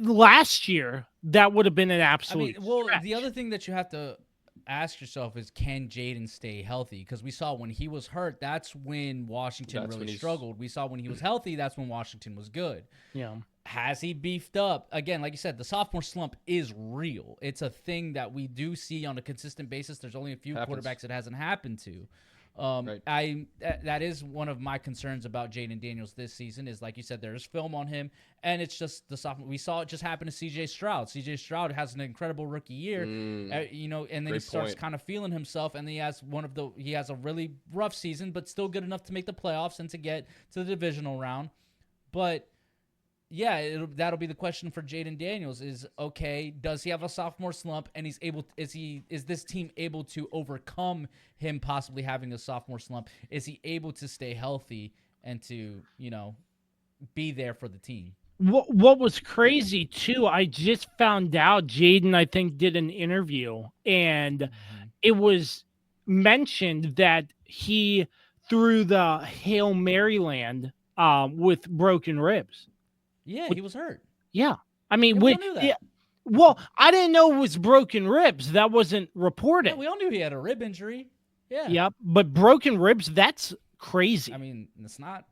last year, that would have been an absolute the stretch. other thing that you have to ask yourself is, can Jaden stay healthy? Because we saw when he was hurt, that's when Washington really struggled. We saw when he was healthy, that's when Washington was good. Yeah. Has he beefed up? Again, like you said, the sophomore slump is real. It's a thing that we do see on a consistent basis. There's only a few quarterbacks it hasn't happened to. Right. That is one of my concerns about Jaden Daniels this season is, like you said, there's film on him, and it's just the sophomore. We saw it just happen to C.J. Stroud. C.J. Stroud has an incredible rookie year, and then he starts kind of feeling himself, and he has a really rough season, but still good enough to make the playoffs and to get to the divisional round. But yeah, that'll be the question for Jaden Daniels is, okay, does he have a sophomore slump, and is this team able to overcome him possibly having a sophomore slump? Is he able to stay healthy and to, be there for the team? What was crazy too, I just found out Jaden, I think, did an interview, and it was mentioned that he threw the Hail Maryland with broken ribs. Yeah, he was hurt. Yeah. I mean, we all knew that. Yeah, well, I didn't know it was broken ribs. That wasn't reported. Yeah, we all knew he had a rib injury. Yeah. Yep. But broken ribs, that's crazy. I mean, that's not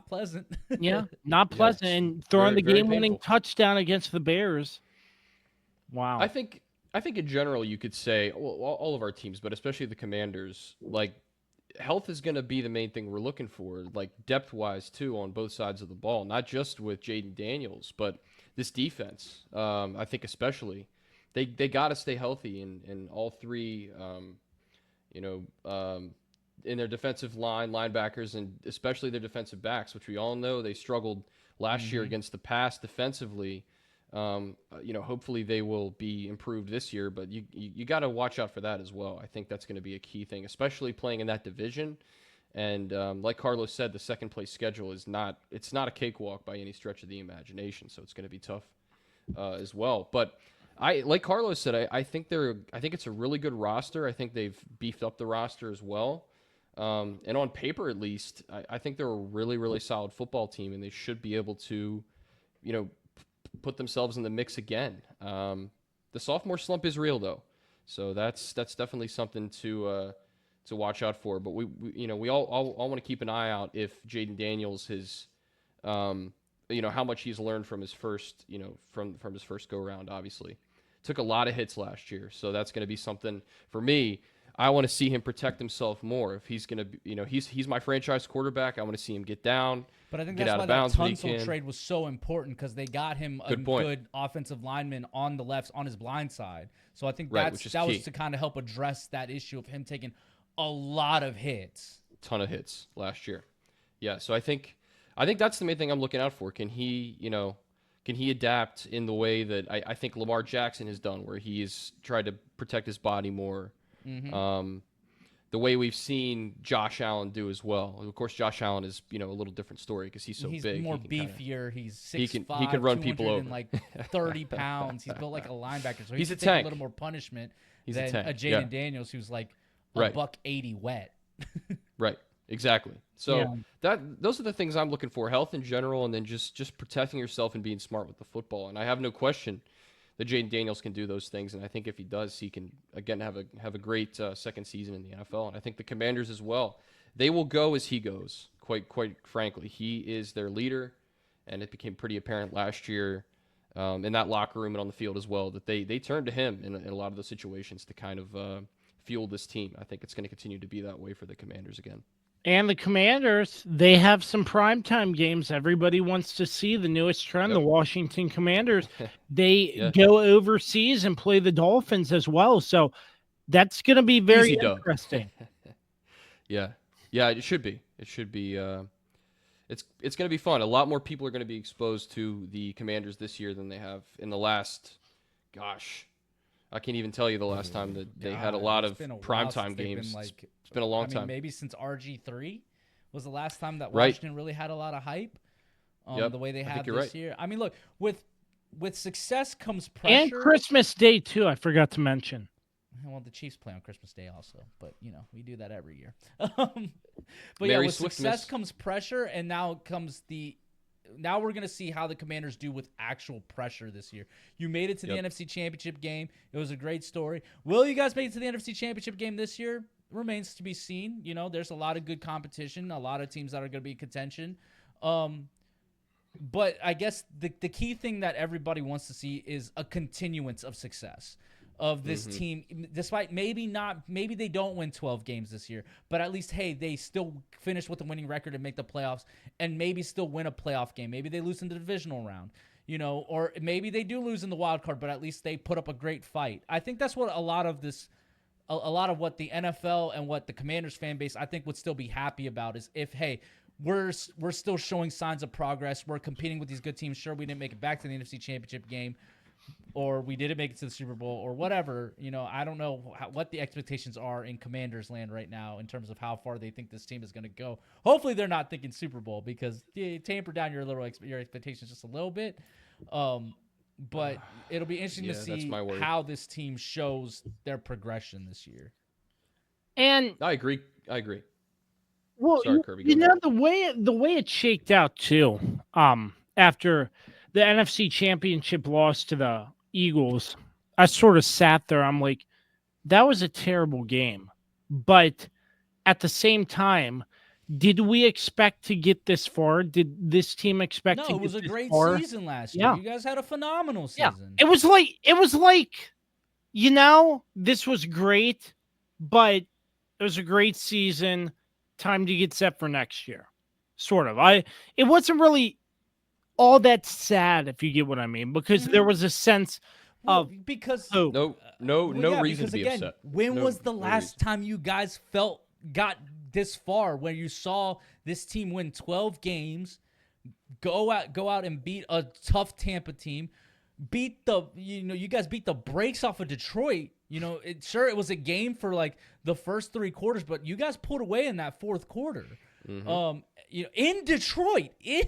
pleasant. Yeah, not pleasant. Yeah, and throwing the game-winning touchdown against the Bears. Wow. I think in general you could say, well, all of our teams, but especially the Commanders, like, health is going to be the main thing we're looking for, like depth-wise too, on both sides of the ball, not just with Jaden Daniels, but this defense. I think especially they got to stay healthy in all three, in their defensive line, linebackers, and especially their defensive backs, which we all know they struggled last year against the pass defensively. Hopefully they will be improved this year, but you got to watch out for that as well. I think that's going to be a key thing, especially playing in that division. And like Carlos said, the second place schedule it's not a cakewalk by any stretch of the imagination. So it's going to be tough as well. But like Carlos said, I think it's a really good roster. I think they've beefed up the roster as well. And on paper, at least, I think they're a really, really solid football team, and they should be able to, put themselves in the mix again. The sophomore slump is real, though, so that's definitely something to watch out for. But we all want to keep an eye out if Jaden Daniels has, how much he's learned from his first, from his first go round. Obviously, took a lot of hits last year, so that's going to be something for me. I want to see him protect himself more. If he's going to, he's my franchise quarterback. I want to see him get down. But I think that's why that Tunsil trade was so important, because they got him a good offensive lineman on the left, on his blind side. So I think that was to kind of help address that issue of him taking a lot of hits. Ton of hits last year. Yeah, so I think that's the main thing I'm looking out for. Can he adapt in the way that I think Lamar Jackson has done, where he's tried to protect his body more? Mm-hmm. The way we've seen Josh Allen do as well. Of course, Josh Allen is a little different story because he's so big. He's more beefier. He's 6'5", he can run people over. Like 30 pounds. He's built like a linebacker, so he's a tank. A little more punishment than a Jaden Daniels, who's like a $180 wet. Right. Exactly. So those are the things I'm looking for: health in general, and then just protecting yourself and being smart with the football. And I have no question that Jaden Daniels can do those things, and I think if he does, he can again have a great second season in the NFL. And I think the Commanders as well. They will go as he goes. Quite frankly, he is their leader, and it became pretty apparent last year in that locker room and on the field as well that they turned to him in a lot of those situations to kind of fuel this team. I think it's going to continue to be that way for the Commanders again. And the Commanders, they have some primetime games everybody wants to see. The newest trend, the Washington Commanders, they go overseas and play the Dolphins as well. So that's going to be very interesting. Yeah, it should be. It should be. It's going to be fun. A lot more people are going to be exposed to the Commanders this year than they have in the last, I can't even tell you the last time that they had a lot of primetime games. It's been a long time. Maybe since RG3 was the last time that Washington really had a lot of hype. The way they had this year. I mean, look, with success comes pressure. And Christmas Day, too, I forgot to mention. Well, the Chiefs play on Christmas Day also, but, we do that every year. But with success comes pressure, and now comes the now we're going to see how the Commanders do with actual pressure this year. You made it to the NFC Championship game. It was a great story. Will you guys make it to the NFC Championship game this year? Remains to be seen. You know, there's a lot of good competition, a lot of teams that are going to be in contention. But I guess the key thing that everybody wants to see is a continuance of success of this team, despite maybe they don't win 12 games this year, but at least, hey, they still finish with a winning record and make the playoffs and maybe still win a playoff game. Maybe they lose in the divisional round, you know, or maybe they do lose in the wild card, but at least they put up a great fight. I think that's what a lot of what the NFL and what the Commanders fan base, I think, would still be happy about is if, hey, we're still showing signs of progress. We're competing with these good teams. Sure, we didn't make it back to the NFC Championship game, or we didn't make it to the Super Bowl, or whatever. You know, I don't know what the expectations are in Commanders land right now in terms of how far they think this team is going to go. Hopefully, they're not thinking Super Bowl because tamper down your expectations just a little bit. But it'll be interesting to see how this team shows their progression this year. And I agree. Well, sorry, Kirby. You know, the way it shaked out too, after the NFC Championship loss to the Eagles, I sort of sat there. I'm like, that was a terrible game. But at the same time, did we expect to get this far? Did this team expect to get this far? No, it was a great season last year. You guys had a phenomenal season. It was like, you know, this was great, but it was a great season. Time to get set for next year. Sort of. It wasn't really all that sad, if you get what I mean, because there was a sense of because no reason to be upset. When was the last time you guys got this far where you saw this team win 12 games, go out and beat a tough Tampa team, you guys beat the brakes off of Detroit. You know, it was a game for like the first 3 quarters, but you guys pulled away in that fourth quarter. You know, in Detroit, you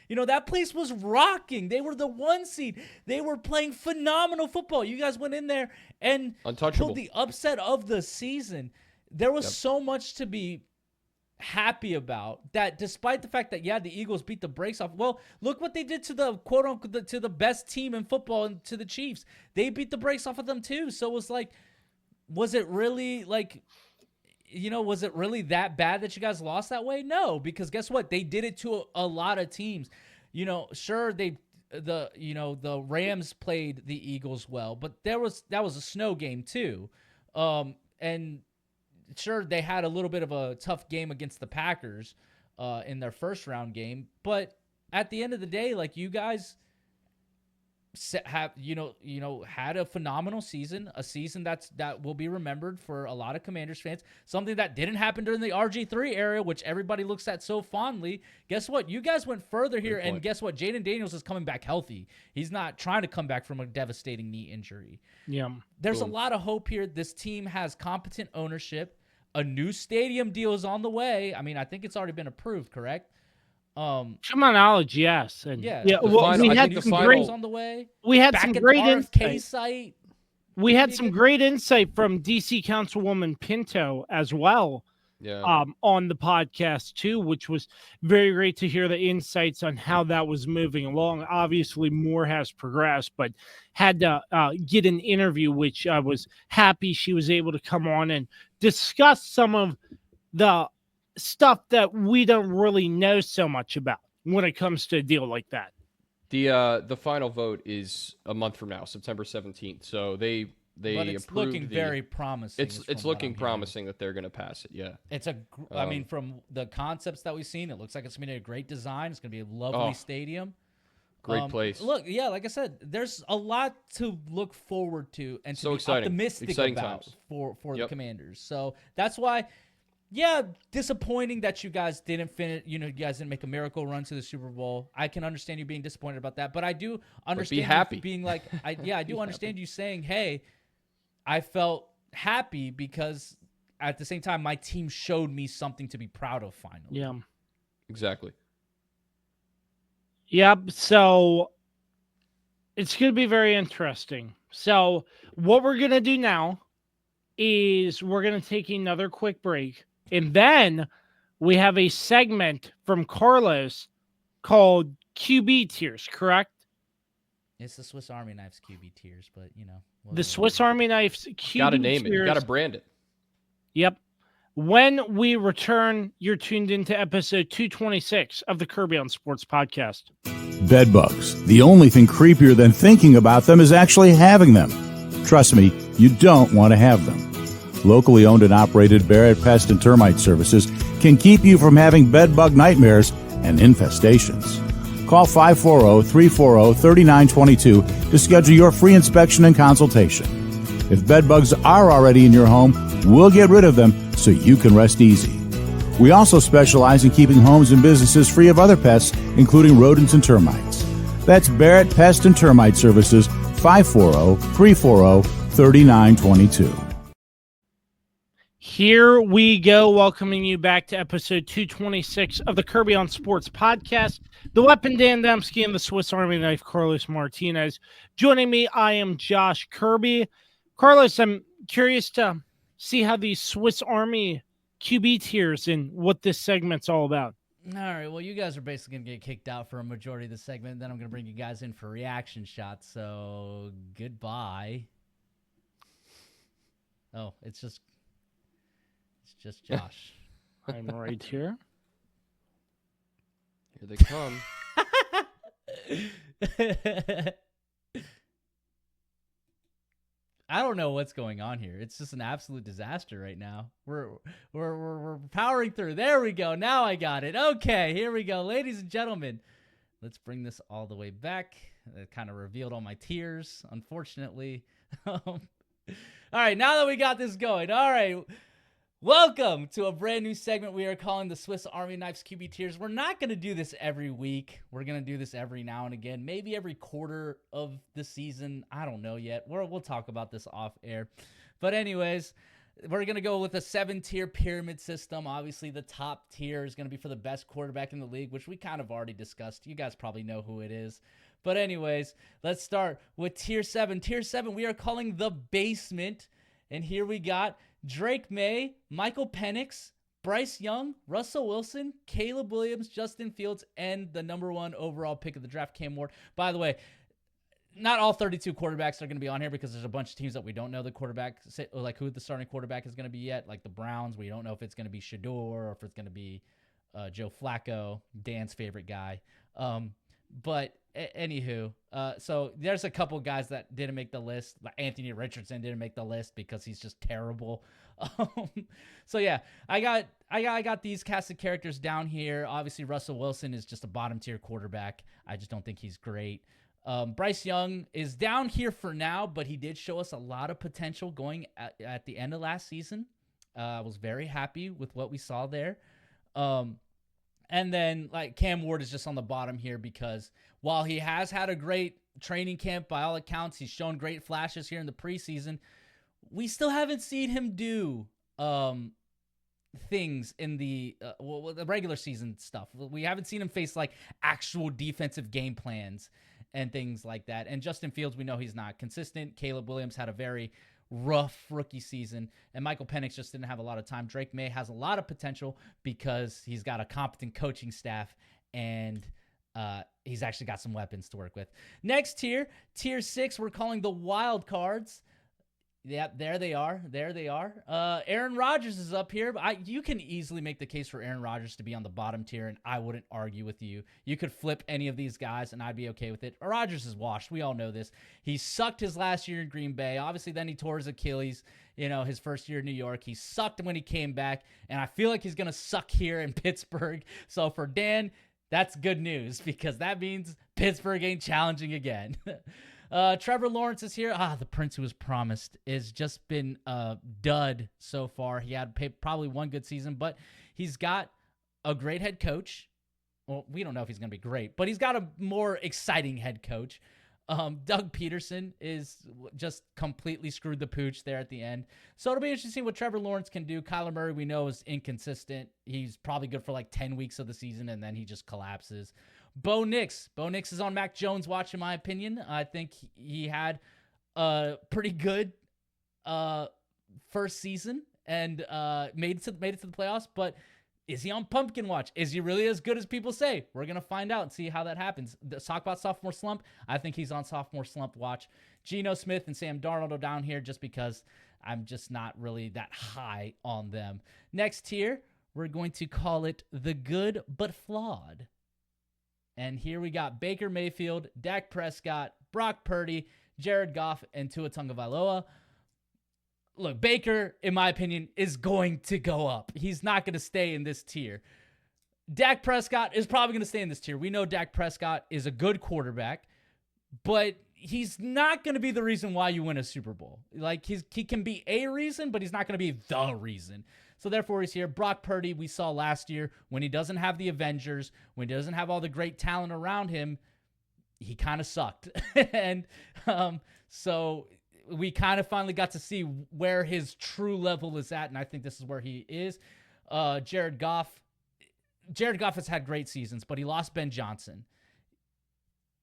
know, that place was rocking. They were the 1 seed. They were playing phenomenal football. You guys went in there and pulled the upset of the season. There was so much to be happy about that, despite the fact that the Eagles beat the brakes off. Well, look what they did to the quote unquote to the best team in football, and to the Chiefs. They beat the brakes off of them too. So it was like, was it really that bad that you guys lost that way? No, because guess what? They did it to a lot of teams. You know, sure the Rams played the Eagles well, but that was a snow game too. And sure, they had a little bit of a tough game against the Packers in their first round game, but at the end of the day, like, you guys have had a phenomenal season, a season that will be remembered for a lot of Commanders fans. Something that didn't happen during the RG3 era, which everybody looks at so fondly. Guess what? You guys went further here, and guess what? Jaden Daniels is coming back healthy. He's not trying to come back from a devastating knee injury. Yeah, there's a lot of hope here. This team has competent ownership. A new stadium deal is on the way. I mean, I think it's already been approved, correct? To my knowledge, yes. And well, we had some great on the way. We had back some at great the RFK insight. Site. We had some great insight from DC Councilwoman Pinto as well. On the podcast too, which was very great to hear the insights on how that was moving along. Obviously, more has progressed, but had to get an interview, which I was happy she was able to come on and discuss some of the stuff that we don't really know so much about when it comes to a deal like that. The final vote is a month from now, September 17th. So but it's looking very promising. It's looking promising that they're going to pass it. Yeah, it's I mean, from the concepts that we've seen, it looks like it's going to be a great design. It's going to be a lovely stadium. Great place. Look, like I said, there's a lot to look forward to and to be optimistic about for the Commanders. So that's why, disappointing that you guys didn't finish. You guys didn't make a miracle run to the Super Bowl. I can understand you being disappointed about that, but I do understand be happy. You being like, I do understand you saying, hey, I felt happy because at the same time, my team showed me something to be proud of finally. Yeah. Exactly. Yep. So it's going to be very interesting. So what we're going to do now is we're going to take another quick break. And then we have a segment from Carlos called QB tiers, correct? It's the Swiss Army Knife's QB tiers, but The Swiss Army Knife's QB Got to name it. You tiers. got to brand it. Yep. When we return, you're tuned into episode 226 of the Kirby on Sports podcast. Bedbugs. The only thing creepier than thinking about them is actually having them. Trust me, you don't want to have them. Locally owned and operated Barrett Pest and Termite Services can keep you from having bedbug nightmares and infestations. Call 540-340-3922 to schedule your free inspection and consultation. If bedbugs are already in your home, we'll get rid of them so you can rest easy. We also specialize in keeping homes and businesses free of other pests, including rodents and termites. That's Barrett Pest and Termite Services, 540-340-3922. Here we go, welcoming you back to episode 226 of the Kirby on Sports podcast. The Weapon Dan Dembski and the Swiss Army Knife Carlos Martinez. Joining me, I am Josh Kirby. Carlos, I'm curious to see how these Swiss Army QB tiers and what this segment's all about. All right, well, you guys are basically going to get kicked out for a majority of the segment. Then I'm going to bring you guys in for reaction shots, so goodbye. Oh, it's just Josh. I'm right here. Here they come. I don't know what's going on here. It's just an absolute disaster right now. We're powering through. There we go. Now I got it. Okay, here we go. Ladies and gentlemen, let's bring this all the way back. It kind of revealed all my tears, unfortunately. All right, now that we got this going. All right. Welcome to a brand new segment we are calling the Swiss Army Knife's QB tiers. We're not going to do this every week. We're going to do this every now and again, maybe every quarter of the season. I don't know yet. We'll talk about this off air. But anyways, we're going to go with a 7-tier pyramid system. Obviously, the top tier is going to be for the best quarterback in the league, which we kind of already discussed. You guys probably know who it is. But anyways, let's start with tier 7. Tier 7, we are calling the basement. And here we got Drake May, Michael Penix, Bryce Young, Russell Wilson, Caleb Williams, Justin Fields, and the number 1 overall pick of the draft, Cam Ward. By the way, not all 32 quarterbacks are going to be on here because there's a bunch of teams that we don't know the quarterback, like who the starting quarterback is going to be yet, like the Browns. We don't know if it's going to be Shador or if it's going to be Joe Flacco, Dan's favorite guy. But anywho, so there's a couple guys that didn't make the list. Like Anthony Richardson didn't make the list because he's just terrible. So yeah, I got these cast of characters down here. Obviously, Russell Wilson is just a bottom tier quarterback. I just don't think he's great. Bryce Young is down here for now, but he did show us a lot of potential going at the end of last season. I was very happy with what we saw there. And then, like, Cam Ward is just on the bottom here because while he has had a great training camp, by all accounts, he's shown great flashes here in the preseason, we still haven't seen him do things in the regular season stuff. We haven't seen him face, like, actual defensive game plans and things like that. And Justin Fields, we know he's not consistent. Caleb Williams had a very rough rookie season, and Michael Penix just didn't have a lot of time. Drake May has a lot of potential because he's got a competent coaching staff, and he's actually got some weapons to work with. Next tier 6, we're calling the wild cards. Yeah, there they are. Aaron Rodgers is up here. You can easily make the case for Aaron Rodgers to be on the bottom tier, and I wouldn't argue with you. You could flip any of these guys, and I'd be okay with it. Rodgers is washed. We all know this. He sucked his last year in Green Bay. Obviously, then he tore his Achilles, his first year in New York. He sucked when he came back, and I feel like he's going to suck here in Pittsburgh. So for Dan, that's good news because that means Pittsburgh ain't challenging again. Trevor Lawrence is here. The prince who was promised has just been dud so far. He had probably one good season, but he's got a great head coach. Well, we don't know if he's going to be great, but he's got a more exciting head coach. Doug Peterson is just completely screwed the pooch there at the end. So it'll be interesting to see what Trevor Lawrence can do. Kyler Murray, we know, is inconsistent. He's probably good for like 10 weeks of the season, and then he just collapses. Bo Nix is on Mac Jones' watch, in my opinion. I think he had a pretty good first season and made it to the playoffs, but Is he on pumpkin watch? Is he really as good as people say? We're going to find out and see how that happens. Talk about sophomore slump. I think he's on sophomore slump watch. Geno Smith and Sam Darnold are down here just because I'm just not really that high on them. Next tier, we're going to call it the good but flawed. And here we got Baker Mayfield, Dak Prescott, Brock Purdy, Jared Goff, and Tua Tagovailoa. Look, Baker, in my opinion, is going to go up. He's not going to stay in this tier. Dak Prescott is probably going to stay in this tier. We know Dak Prescott is a good quarterback, but he's not going to be the reason why you win a Super Bowl. Like, he can be a reason, but he's not going to be the reason. So therefore, he's here. Brock Purdy, we saw last year, when he doesn't have the Avengers, when he doesn't have all the great talent around him, he kind of sucked. And so we kind of finally got to see where his true level is at, and I think this is where he is. Jared Goff has had great seasons, but he lost Ben Johnson.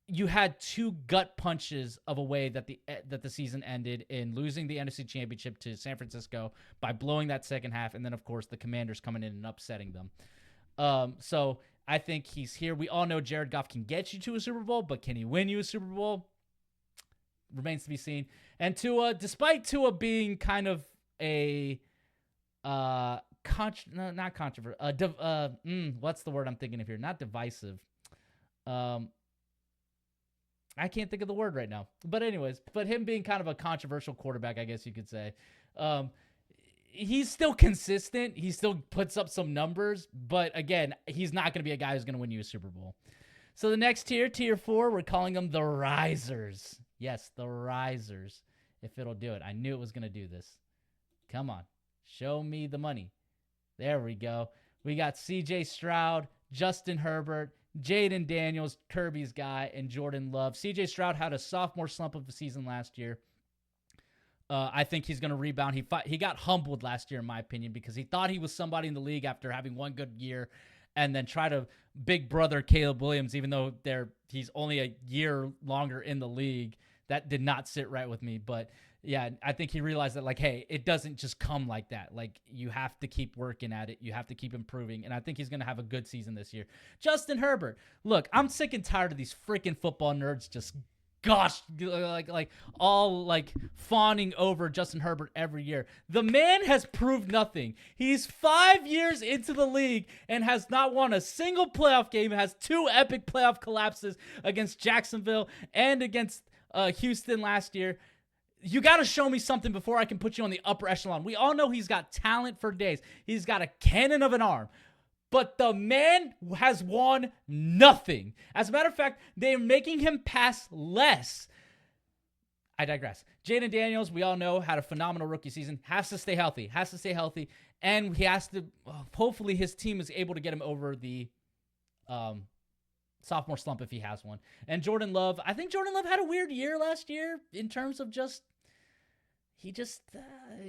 You had two gut punches of a way that the season ended in losing the NFC Championship to San Francisco by blowing that second half, and then, of course, the Commanders coming in and upsetting them. So I think he's here. We all know Jared Goff can get you to a Super Bowl, but can he win you a Super Bowl? Remains to be seen. And Tua, despite Tua being kind of a not controversial. What's the word I'm thinking of here? Not divisive. I can't think of the word right now. But anyways, him being kind of a controversial quarterback, I guess you could say. He's still consistent. He still puts up some numbers. But again, he's not going to be a guy who's going to win you a Super Bowl. So the next tier, tier 4, we're calling them the risers. Yes, the risers. If it'll do it. I knew it was going to do this. Come on. Show me the money. There we go. We got CJ Stroud, Justin Herbert, Jaden Daniels, Kirby's guy, and Jordan Love. CJ Stroud had a sophomore slump of the season last year. I think he's going to rebound. He got humbled last year, in my opinion, because he thought he was somebody in the league after having one good year and then try to big brother Caleb Williams, even though he's only a year longer in the league. That did not sit right with me. But, yeah, I think he realized that, like, hey, it doesn't just come like that. Like, you have to keep working at it. You have to keep improving. And I think he's going to have a good season this year. Justin Herbert. Look, I'm sick and tired of these freaking football nerds just fawning over Justin Herbert every year. The man has proved nothing. He's 5 years into the league and has not won a single playoff game. Has 2 epic playoff collapses against Jacksonville and against Houston last year. You got to show me something before I can put you on the upper echelon. We all know he's got talent for days. He's got a cannon of an arm. But the man has won nothing. As a matter of fact, they're making him pass less. I digress. Jaden Daniels, we all know, had a phenomenal rookie season. Has to stay healthy. And he has to, hopefully his team is able to get him over the sophomore slump if he has one. And Jordan Love, I think Jordan Love had a weird year last year in terms of he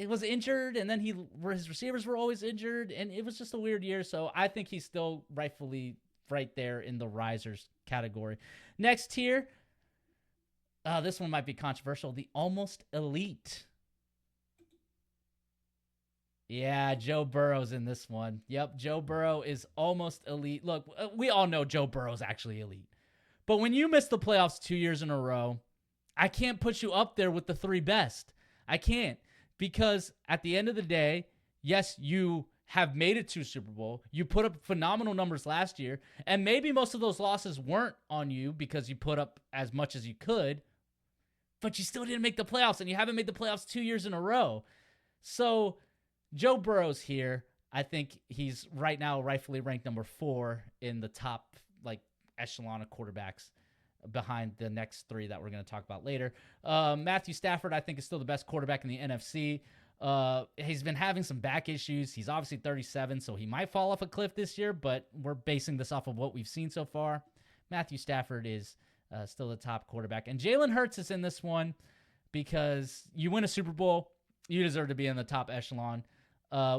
was injured, and then his receivers were always injured, and it was just a weird year. So I think he's still rightfully right there in the risers category. Next tier, this one might be controversial. The almost elite. Yeah, Joe Burrow's in this one. Yep, Joe Burrow is almost elite. Look, we all know Joe Burrow's actually elite. But when you miss the playoffs 2 years in a row, I can't put you up there with the 3 best. I can't, because at the end of the day, yes, you have made it to Super Bowl. You put up phenomenal numbers last year, and maybe most of those losses weren't on you because you put up as much as you could, but you still didn't make the playoffs, and you haven't made the playoffs 2 years in a row. So Joe Burrow's here. I think he's right now rightfully ranked number 4 in the top echelon of quarterbacks, behind the next 3 that we're going to talk about later. Matthew Stafford, I think, is still the best quarterback in the NFC. He's been having some back issues. He's obviously 37, so he might fall off a cliff this year, but we're basing this off of what we've seen so far. Matthew Stafford is still the top quarterback. And Jalen Hurts is in this one because you win a Super Bowl, you deserve to be in the top echelon.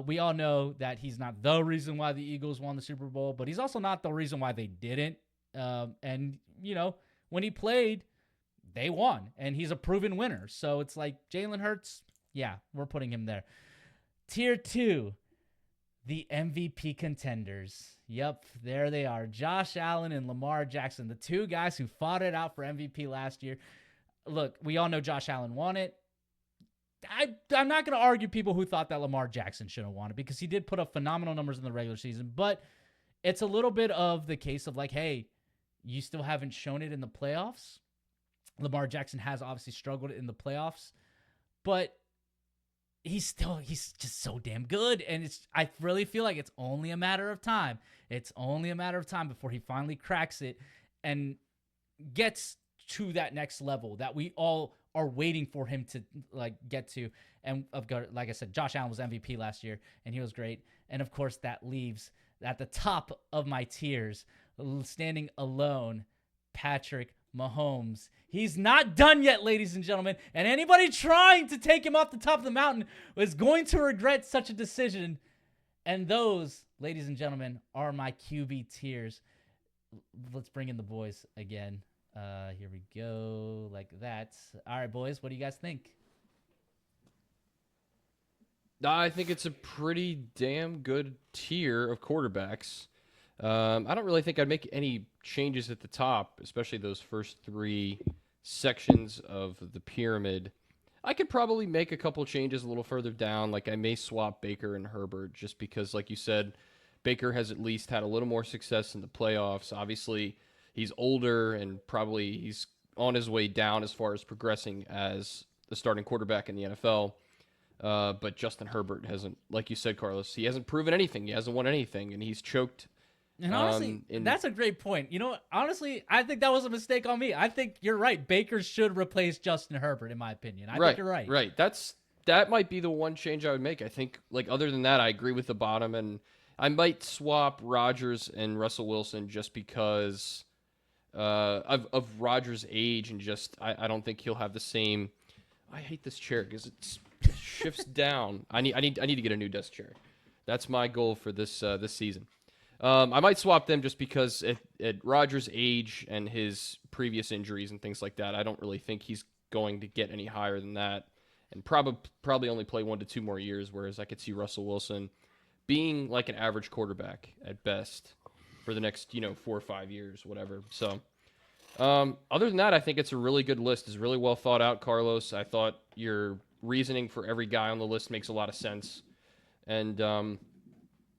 We all know that he's not the reason why the Eagles won the Super Bowl, but he's also not the reason why they didn't. And, when he played, they won, and he's a proven winner. So it's like Jalen Hurts, yeah, we're putting him there. Tier 2, The MVP contenders. Yep, there they are. Josh Allen and Lamar Jackson, the two guys who fought it out for MVP last year. Look, we all know Josh Allen won it. I'm not going to argue people who thought that Lamar Jackson should have won it because he did put up phenomenal numbers in the regular season, but it's a little bit of the case of like, hey, you still haven't shown it in the playoffs. Lamar Jackson has obviously struggled in the playoffs, but he's just so damn good. And I really feel like it's only a matter of time. It's only a matter of time before he finally cracks it and gets to that next level that we all are waiting for him to like get to. And like I said, Josh Allen was MVP last year and he was great. And of course that leaves at the top of my tiers, standing alone, Patrick Mahomes. He's not done yet, ladies and gentlemen, and anybody trying to take him off the top of the mountain is going to regret such a decision. And those, ladies and gentlemen, are my QB tiers. Let's bring in the boys again. Here we go, like that. All right, boys, what do you guys think? I think it's a pretty damn good tier of quarterbacks. I don't really think I'd make any changes at the top, especially those first three sections of the pyramid. I could probably make a couple changes a little further down. Like I may swap Baker and Herbert just because, like you said, Baker has at least had a little more success in the playoffs. Obviously, he's older and probably he's on his way down as far as progressing as the starting quarterback in the NFL. But Justin Herbert hasn't, like you said, Carlos, he hasn't proven anything. He hasn't won anything, and he's choked. And honestly, that's a great point. You know what? Honestly, I think that was a mistake on me. I think you're right. Baker should replace Justin Herbert, in my opinion. I think you're right. Right. That might be the one change I would make. I think, like, other than that, I agree with the bottom, and I might swap Rodgers and Russell Wilson just because of Rodgers' age, and just I don't think he'll have the same. I hate this chair because it shifts down. I need to get a new desk chair. That's my goal for this season. I might swap them just because at Rodgers' age and his previous injuries and things like that, I don't really think he's going to get any higher than that, and probably only play 1 to 2 more years. Whereas I could see Russell Wilson being like an average quarterback at best for the next 4 or 5 years, whatever. So other than that, I think it's a really good list. It's really well thought out, Carlos. I thought your reasoning for every guy on the list makes a lot of sense, and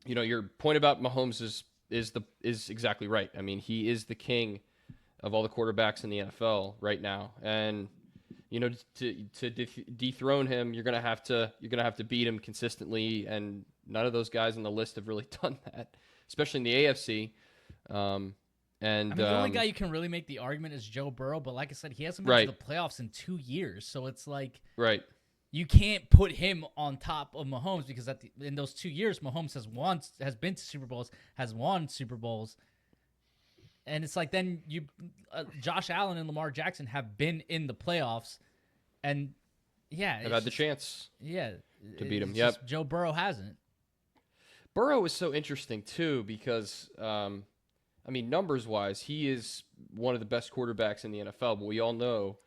your point about Mahomes is exactly right. I mean, he is the king of all the quarterbacks in the NFL right now, and to dethrone him, you're gonna have to beat him consistently, and none of those guys on the list have really done that, especially in the AFC. And the only guy you can really make the argument is Joe Burrow, but like I said, he hasn't been to the playoffs in 2 years, so it's like you can't put him on top of Mahomes because in those 2 years, Mahomes has been to Super Bowls, has won Super Bowls, and it's like then Josh Allen and Lamar Jackson have been in the playoffs, and have had the chance, to beat him. Yep, Joe Burrow hasn't. Burrow is so interesting too because, numbers-wise, he is one of the best quarterbacks in the NFL, but we all know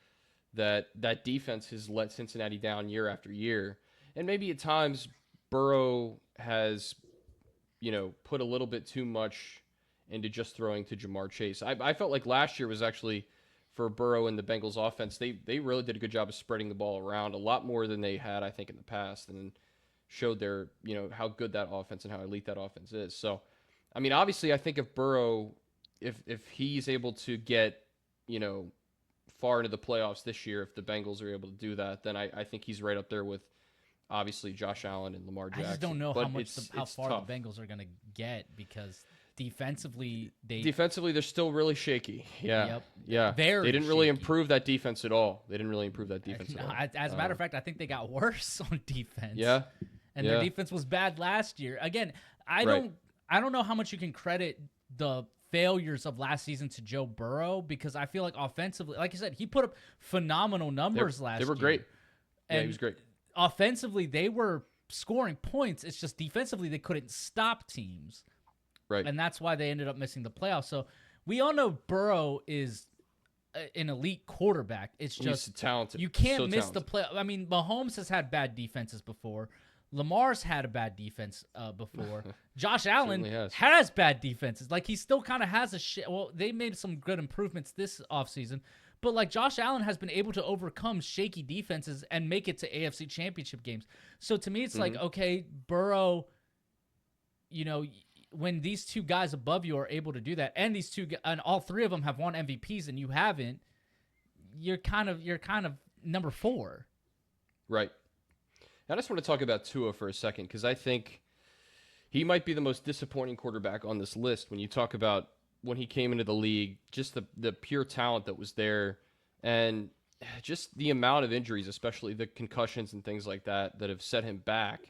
that defense has let Cincinnati down year after year. And maybe at times Burrow has, put a little bit too much into just throwing to Jamar Chase. I felt like last year was actually, for Burrow and the Bengals offense, they really did a good job of spreading the ball around a lot more than they had, I think, in the past, and showed their, how good that offense and how elite that offense is. So, obviously I think if Burrow, if he's able to get, far into the playoffs this year, if the Bengals are able to do that, then I think he's right up there with obviously Josh Allen and Lamar Jackson. I just don't know how far tough. The Bengals are going to get because defensively they're still really shaky. Yeah. Very they didn't shaky. really improve that defense at all. As a matter of fact, I think they got worse on defense. Yeah. And their defense was bad last year. Again, I don't know how much you can credit the failures of last season to Joe Burrow because I feel like offensively, like I said, he put up phenomenal numbers last year. They were great. Yeah, he was great. Offensively, they were scoring points. It's just defensively, they couldn't stop teams. Right. And that's why they ended up missing the playoffs. So we all know Burrow is an elite quarterback. It's just he's talented. You can't miss the play. Mahomes has had bad defenses before. Lamar's had a bad defense before. Josh Allen Certainly has bad defenses. Like, he still kind of has a shit. Well, they made some good improvements this offseason, but like Josh Allen has been able to overcome shaky defenses and make it to AFC Championship games. So to me, it's like, okay, Burrow, when these two guys above you are able to do that, and and all three of them have won MVPs and you haven't, you're kind of number 4. Right. I just want to talk about Tua for a second, because I think he might be the most disappointing quarterback on this list when you talk about when he came into the league, just the pure talent that was there, and just the amount of injuries, especially the concussions and things like that have set him back.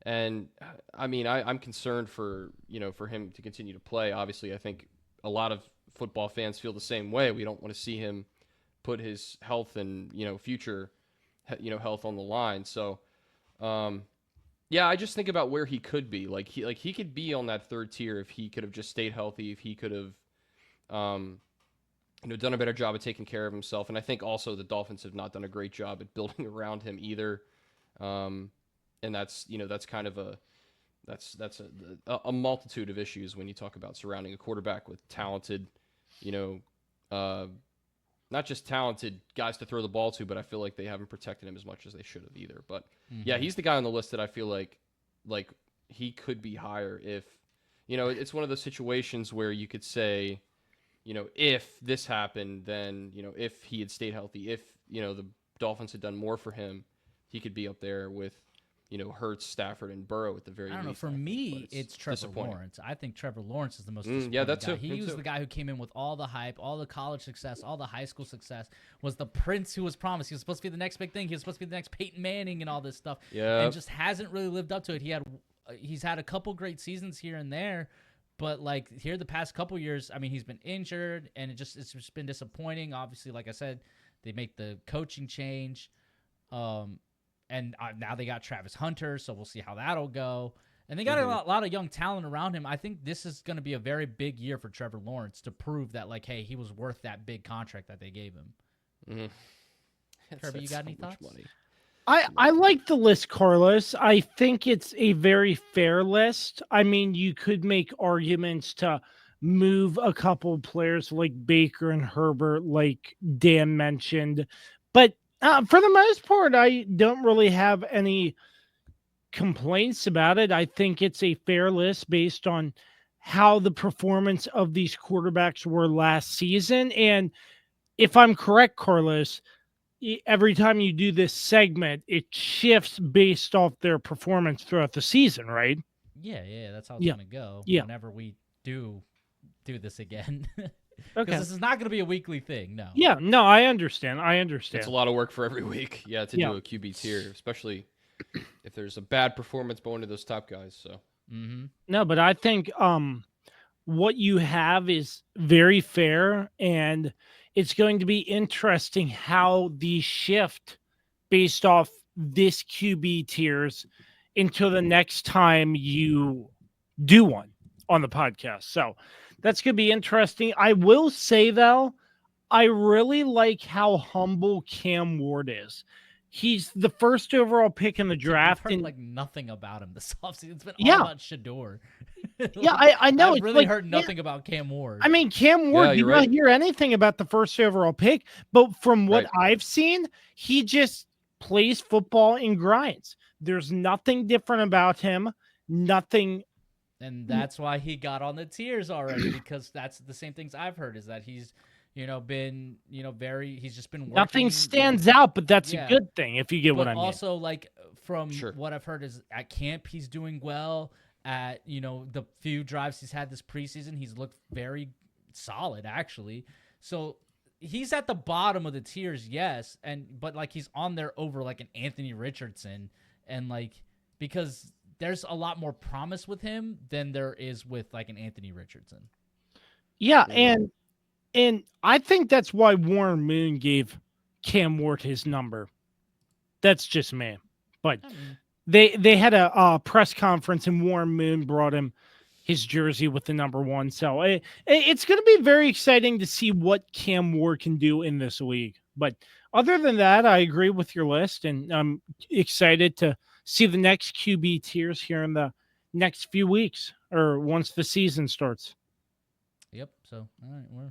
And I mean, I'm concerned for him to continue to play. Obviously, I think a lot of football fans feel the same way. We don't want to see him put his health and future health on the line. So yeah, I just think about where he could be. Like he could be on that third tier if he could have just stayed healthy, if he could have done a better job of taking care of himself. And I think also the Dolphins have not done a great job at building around him either. And that's kind of a multitude of issues when you talk about surrounding a quarterback with talented, not just talented guys to throw the ball to, but I feel like they haven't protected him as much as they should have either. But yeah, he's the guy on the list that I feel like he could be higher if, it's one of those situations where you could say, if this happened, then, if he had stayed healthy, if, the Dolphins had done more for him, he could be up there with, Hurts, Stafford, and Burrow at the very least. I don't know. For me, it's Trevor Lawrence. I think Trevor Lawrence is the most disappointing guy. He was the guy who came in with all the hype, all the college success, all the high school success, was the prince who was promised. He was supposed to be the next big thing. He was supposed to be the next Peyton Manning and all this stuff. Yeah. And just hasn't really lived up to it. He's had a couple great seasons here and there, but like here the past couple years, I mean, he's been injured, and it's just been disappointing. Obviously, like I said, they make the coaching change. And now they got Travis Hunter, so we'll see how that'll go. And they got a lot of young talent around him. I think this is going to be a very big year for Trevor Lawrence to prove that, like, hey, he was worth that big contract that they gave him. Kirby, you got any thoughts? Money. I like the list, Carlos. I think it's a very fair list. I mean, you could make arguments to move a couple players like Baker and Herbert, like Dan mentioned, but for the most part, I don't really have any complaints about it. I think it's a fair list based on how the performance of these quarterbacks were last season. And if I'm correct, Carlos, every time you do this segment, it shifts based off their performance throughout the season, right? Yeah, that's how it's going to go whenever we do this again. Because this is not going to be a weekly thing, no. Yeah, no, I understand. It's a lot of work for every week, to do a QB tier, especially if there's a bad performance by one of those top guys. So No, but I think what you have is very fair, and it's going to be interesting how these shift based off this QB tiers until the next time you do one on the podcast. So that's going to be interesting. I will say, though, I really like how humble Cam Ward is. He's the first overall pick in the draft. I've heard like nothing about him this offseason. It's been all about Shador. I know. I've really heard nothing about Cam Ward. I mean, Cam Ward, you don't hear anything about the first overall pick. But from what I've seen, he just plays football and grinds. There's nothing different about him. Nothing. And that's why he got on the tiers already, because that's the same things I've heard, is that he's, been, he's just been working. Nothing stands out, but that's a good thing if you get what I mean. Also, like, from what I've heard is at camp, he's doing well. At, the few drives he's had this preseason, he's looked very solid, actually. So he's at the bottom of the tiers, yes. But like, he's on there over like an Anthony Richardson, and like, because there's a lot more promise with him than there is with like an Anthony Richardson. Yeah, and I think that's why Warren Moon gave Cam Ward his number. That's just me. But they had a press conference, and Warren Moon brought him his jersey with the number 1. So it's going to be very exciting to see what Cam Ward can do in this league. But other than that, I agree with your list, and I'm excited to see the next QB tiers here in the next few weeks or once the season starts. Yep. So, all right, we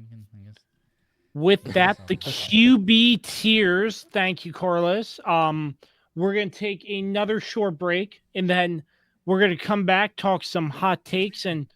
can, I guess. With that, the QB tiers. Thank you, Carlos. We're going to take another short break, and then we're going to come back, talk some hot takes, and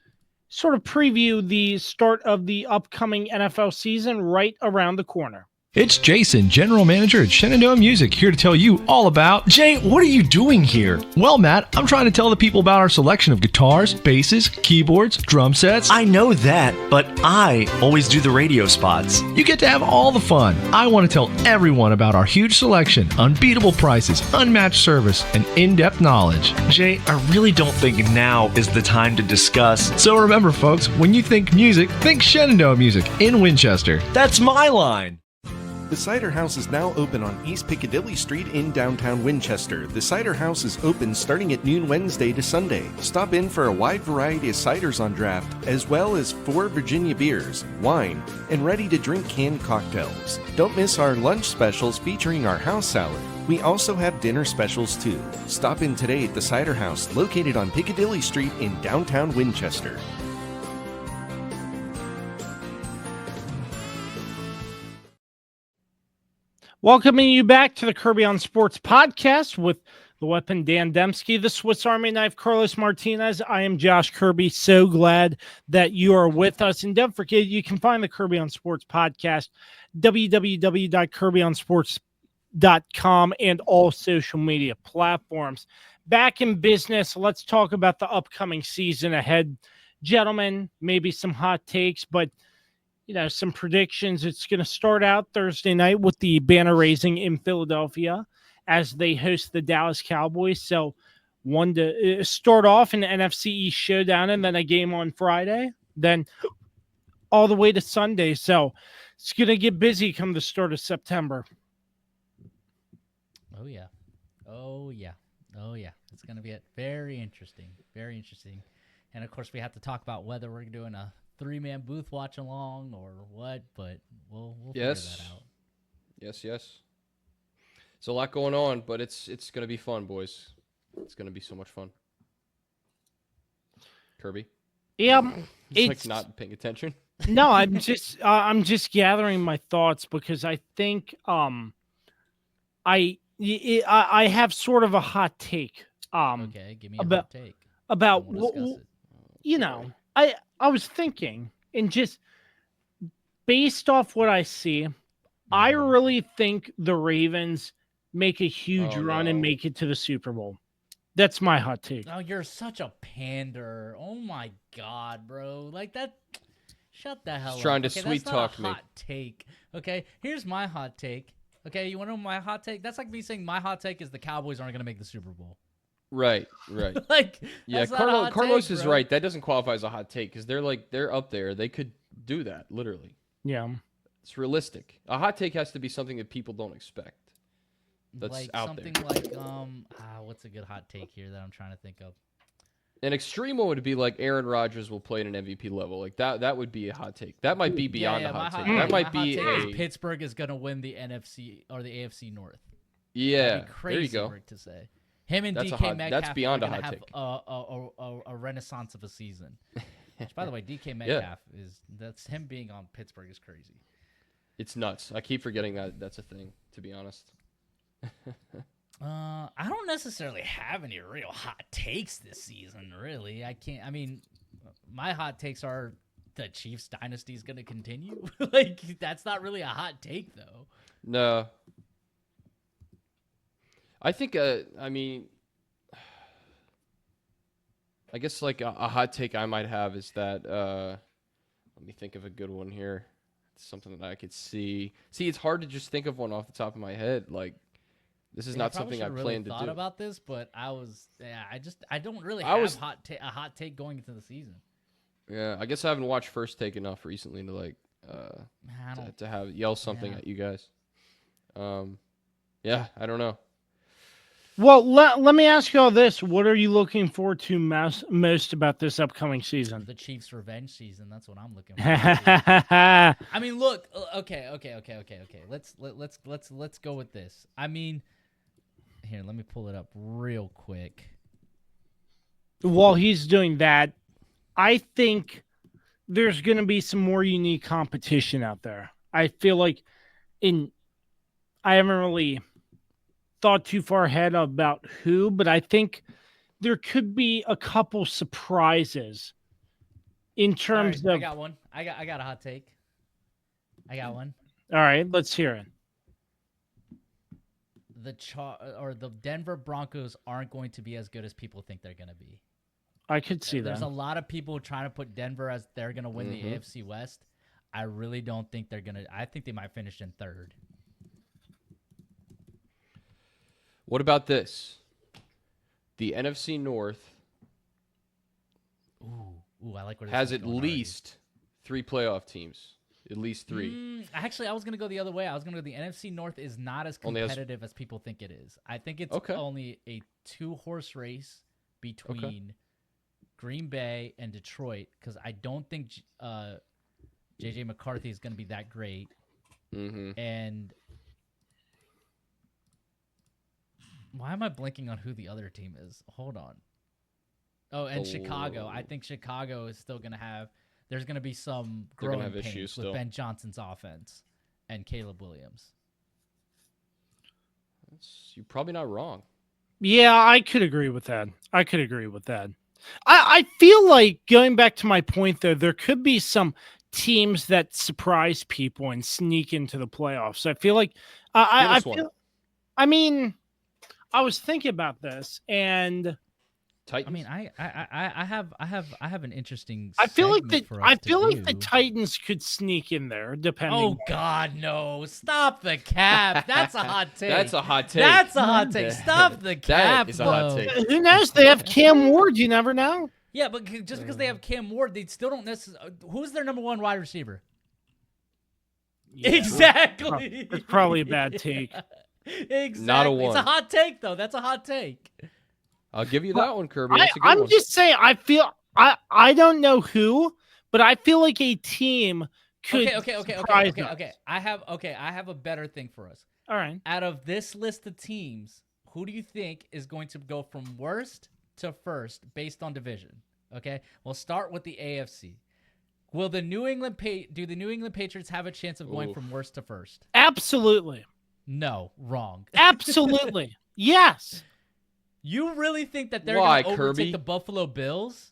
sort of preview the start of the upcoming NFL season right around the corner. It's Jason, General Manager at Shenandoah Music, here to tell you all about... Jay, what are you doing here? Well, Matt, I'm trying to tell the people about our selection of guitars, basses, keyboards, drum sets. I know that, but I always do the radio spots. You get to have all the fun. I want to tell everyone about our huge selection, unbeatable prices, unmatched service, and in-depth knowledge. Jay, I really don't think now is the time to discuss. So remember, folks, when you think music, think Shenandoah Music in Winchester. That's my line. The Cider House is now open on East Piccadilly Street in downtown Winchester. The Cider House is open starting at noon Wednesday to Sunday. Stop in for a wide variety of ciders on draft, as well as 4 Virginia beers, wine, and ready-to-drink canned cocktails. Don't miss our lunch specials featuring our house salad. We also have dinner specials too. Stop in today at the Cider House, located on Piccadilly Street in downtown Winchester. Welcoming you back to the Kirby on Sports podcast with the weapon Dan Dembski, the Swiss Army knife Carlos Martinez. I am Josh Kirby. So glad that you are with us. And don't forget, you can find the Kirby on Sports podcast, www.kirbyonsports.com, and all social media platforms. Back in business, let's talk about the upcoming season ahead. Gentlemen, maybe some hot takes, but some predictions. It's going to start out Thursday night with the banner raising in Philadelphia as they host the Dallas Cowboys. So one to start off an NFC East showdown and then a game on Friday, then all the way to Sunday. So it's going to get busy come the start of September. Oh, yeah. Oh, yeah. Oh, yeah. It's going to be very interesting. Very interesting. And, of course, we have to talk about whether we're doing a 3-man booth watch along or what, but we'll figure that out. Yes. There's a lot going on, but it's going to be fun, boys. It's going to be so much fun. Kirby? Yeah. It's like not paying attention. No, I'm just gathering my thoughts because I think I have sort of a hot take. Okay, give me a hot take. About I was thinking, and just based off what I see, I really think the Ravens make a huge run and make it to the Super Bowl. That's my hot take. Oh, you're such a pander. Oh my God, bro. Like that. Shut the hell up. Trying to sweet talk me. Hot take. Okay, here's my hot take. Okay, you want to know my hot take? That's like me saying my hot take is the Cowboys aren't going to make the Super Bowl. Right. Like, yeah, Carlos is right. That doesn't qualify as a hot take because they're up there. They could do that literally. Yeah, it's realistic. A hot take has to be something that people don't expect. That's like out something there. Like what's a good hot take here that I'm trying to think of? An extreme one would be like Aaron Rodgers will play at an MVP level. Like that would be a hot take. That might be beyond a hot take. That might be Pittsburgh is going to win the NFC or the AFC North. Yeah, crazy there you go. To say. Him and that's DK Metcalf that's beyond are a hot have take. A renaissance of a season. Which, by the way, DK Metcalf that's him being on Pittsburgh is crazy. It's nuts. I keep forgetting that's a thing, to be honest. I don't necessarily have any real hot takes this season, really. I mean, my hot takes are the Chiefs dynasty is going to continue. Like, that's not really a hot take, though. No. I think, I guess like a hot take I might have is that, let me think of a good one here. It's something that I could see. See, it's hard to just think of one off the top of my head. Like, this is not something I plan to do. I thought about this, but I don't really have a hot take going into the season. Yeah, I guess I haven't watched First Take enough recently to like, to have yell something at you guys. Yeah, I don't know. Well, let me ask you all this. What are you looking forward to most about this upcoming season? The Chiefs' revenge season. That's what I'm looking forward to. I mean, look. Okay. Let's go with this. I mean, Here, let me pull it up real quick. While he's doing that, I think there's going to be some more unique competition out there. I feel like I haven't really thought too far ahead about who, but I think there could be a couple surprises in terms of. I got one. I got a hot take. I got one. All right, let's hear it. The Denver Broncos aren't going to be as good as people think they're going to be. I could see that. There's a lot of people trying to put Denver as they're going to win the AFC West. I really don't think they're going to. I think they might finish in third. What about this? The NFC North Ooh, I like what has at least 3 playoff teams. At least 3. Actually, I was going to go the other way. I was going to go the NFC North is not as competitive as people think it is. I think it's only a 2-horse race between Green Bay and Detroit because I don't think J.J. McCarthy is going to be that great. And why am I blinking on who the other team is? Hold on. Oh, and Chicago. I think Chicago is still going to have – there's going to be some growing pains with Ben Johnson's offense and Caleb Williams. You're probably not wrong. Yeah, I could agree with that. I feel like, going back to my point, though, there could be some teams that surprise people and sneak into the playoffs. I feel like I was thinking about this, and Titans. I mean, I have an interesting. I feel like the Titans could sneak in there, depending. Oh God, no! Stop the cap. That's a hot take. That's a hot take. That's a hot take. Stop the cap. That is a hot take. Who knows? They have Cam Ward. You never know. Yeah, but just because they have Cam Ward, they still don't necessarily. Who's their number 1 wide receiver? Yeah. Exactly. It's probably a bad take. Exactly. Not a 1. It's a hot take, though. That's a hot take. I'll give you that one, Kirby. That's a good I'm one. just saying. I don't know who, but I feel like a team could. Okay. I have a better thing for us. All right. Out of this list of teams, who do you think is going to go from worst to first based on division? Okay, we'll start with the AFC. Will the New England Patriots have a chance of going from worst to first? Absolutely. No, wrong. Absolutely. Yes. You really think that they're going to overtake Kirby? the Buffalo Bills?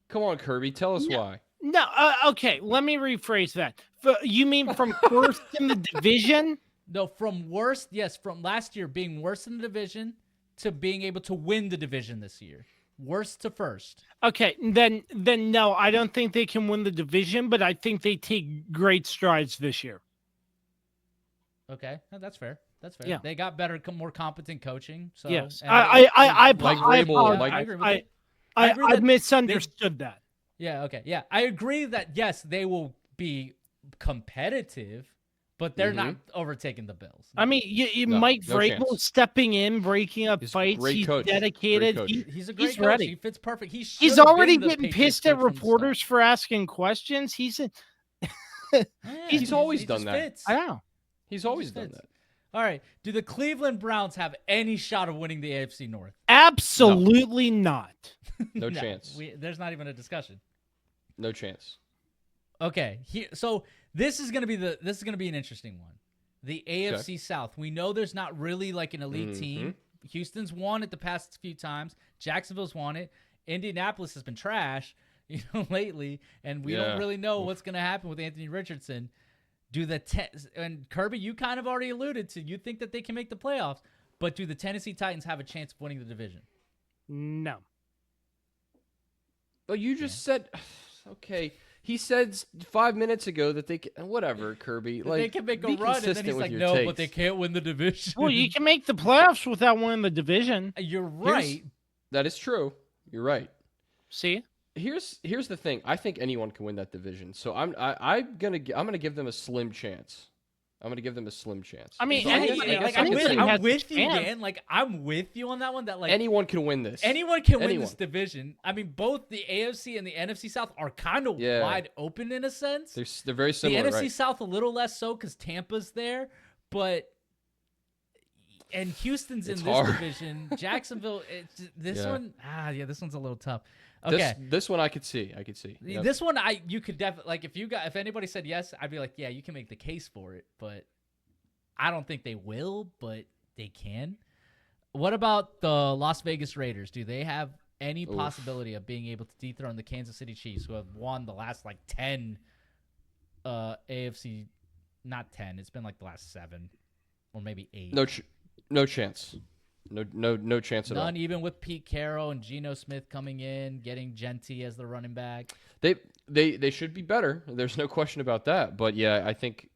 Come on, Kirby. Tell us why. No. Okay. Let me rephrase that. You mean from first in the division? No, from worst. Yes, from last year being worst in the division to being able to win the division this year. Worst to first. Okay. Then no, I don't think they can win the division, but I think they take great strides this year. Okay, that's fair. That's fair. Yeah. They got better, more competent coaching. So yes, I misunderstood that. Yeah. Okay. Yeah, I agree that yes, they will be competitive, but they're not overtaking the Bills. I mean, Mike Vrabel stepping in, breaking up fights. He's dedicated. He's a great coach. Ready. He fits perfect. He's already getting pissed at reporters for asking questions. He's always done that. Fits. I know. He's always done that. All right. Do the Cleveland Browns have any shot of winning the AFC North? Absolutely not. No chance. There's not even a discussion. No chance. Okay. So this is gonna be an interesting one. The AFC South. We know there's not really like an elite team. Houston's won it the past few times. Jacksonville's won it. Indianapolis has been trash, lately, and we don't really know what's gonna happen with Anthony Richardson. And Kirby, you kind of already alluded to, you think that they can make the playoffs, but do the Tennessee Titans have a chance of winning the division? No. Well, you just said, okay. He said 5 minutes ago that they can, whatever, Kirby. They can make a run, and then he's like, no, but they can't win the division. Well, you can make the playoffs without winning the division. You're right. That is true. You're right. See? Here's the thing. I think anyone can win that division. So I'm gonna give them a slim chance. I'm gonna give them a slim chance. I mean, I'm with you, Dan. Like, I'm with you on that one. That like anyone can win this. Anyone can win this division. I mean, both the AFC and the NFC South are kind of wide open in a sense. They're very similar. The NFC South a little less so because Tampa's there, but and Houston's It's in this hard. division. Jacksonville, this Yeah. one, this one's a little tough. Okay, This one I could see. Yep. this one you could definitely like if anybody said yes, I'd be like, yeah, you can make the case for it, but I don't think they will, but they can. What about the Las Vegas Raiders? Do they have any possibility of being able to dethrone the Kansas City Chiefs, who have won the last 10 AFC? Not 10. It's been the last 7 or maybe 8. No chance. No chance at all. None, even with Pete Carroll and Geno Smith coming in, getting Genty as the running back. They should be better. There's no question about that. But yeah, I think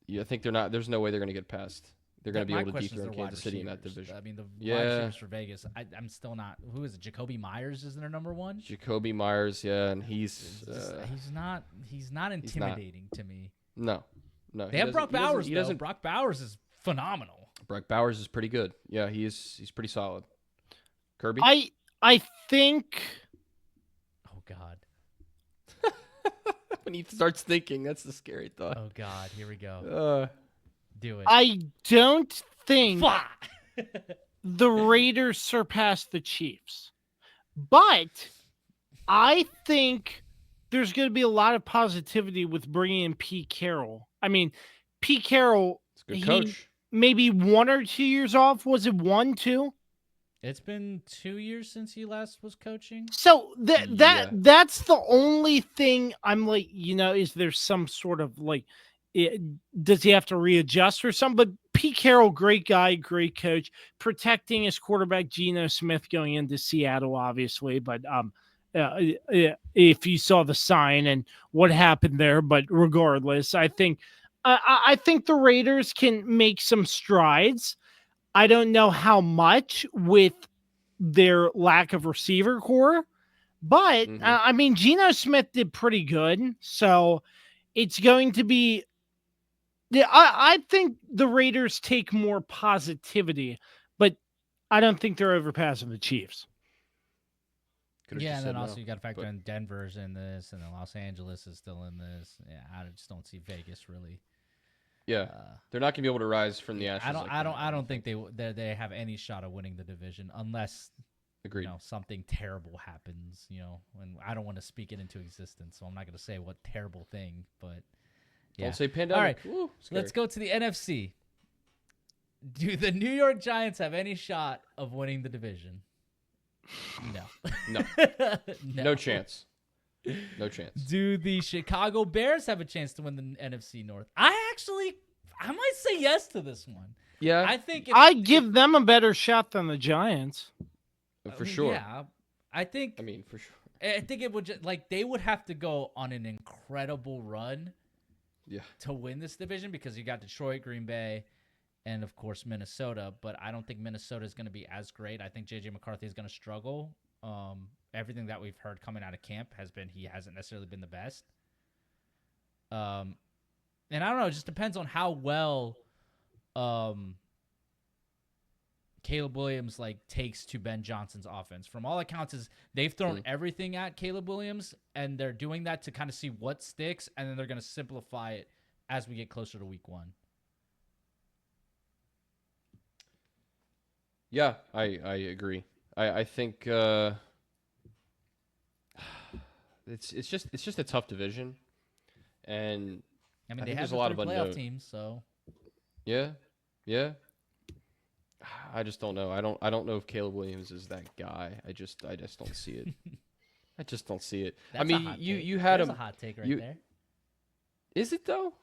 they're not. There's no way they're going to get past. They're going to be able to dethrone Kansas City in that division. I mean, the wide receivers for Vegas. I'm still not. Who is it? Jacoby Myers is their number one. Jacoby Myers, yeah, and he's not intimidating to me. No. They have Brock Bowers. Brock Bowers is phenomenal. Brock Bowers is pretty good. Yeah, he's pretty solid. Kirby? I think. Oh God. When he starts thinking, that's the scary thought. Oh God, here we go. Do it. I don't think the Raiders surpass the Chiefs, but I think there's going to be a lot of positivity with bringing in Pete Carroll. I mean, Pete Carroll, Good coach. Maybe 1 or 2 years off. Was it 1, 2? It's been 2 years since he last was coaching. So that's the only thing I'm like, is there some sort of does he have to readjust or something? But Pete Carroll, great guy, great coach, protecting his quarterback Geno Smith going into Seattle, obviously. But if you saw the sign and what happened there, but regardless, I think the Raiders can make some strides. I don't know how much with their lack of receiver core, but I mean, Geno Smith did pretty good. So it's going to be. Yeah, I think the Raiders take more positivity, but I don't think they're overpassing the Chiefs. Yeah, and then also you got to factor in Denver's in this, and then Los Angeles is still in this. Yeah, I just don't see Vegas really. Yeah, they're not going to be able to rise from the ashes. I don't think they have any shot of winning the division unless something terrible happens. And I don't want to speak it into existence, so I'm not going to say what terrible thing, but. Yeah. Don't say pandemic. All right, let's go to the NFC. Do the New York Giants have any shot of winning the division? No. No chance. No chance. Do the Chicago Bears have a chance to win the NFC North? I might say yes to this one. Yeah. I think I give them a better shot than the Giants. For sure. Yeah. I mean, for sure. I think it would they would have to go on an incredible run. Yeah. To win this division, because you got Detroit, Green Bay, and of course Minnesota, but I don't think Minnesota is going to be as great. I think JJ McCarthy is going to struggle. Everything that we've heard coming out of camp has been he hasn't necessarily been the best. And I don't know, it just depends on how well Caleb Williams takes to Ben Johnson's offense. From all accounts, is they've thrown everything at Caleb Williams, and they're doing that to kind of see what sticks, and then they're going to simplify it as we get closer to week 1. Yeah, I agree. I think it's just a tough division, and I mean think they have there's a lot of playoff unknown teams, so yeah. I just don't know. I don't know if Caleb Williams is that guy. I just don't see it. I just don't see it. That's I mean, you had him. That's a hot take right there. Is it though?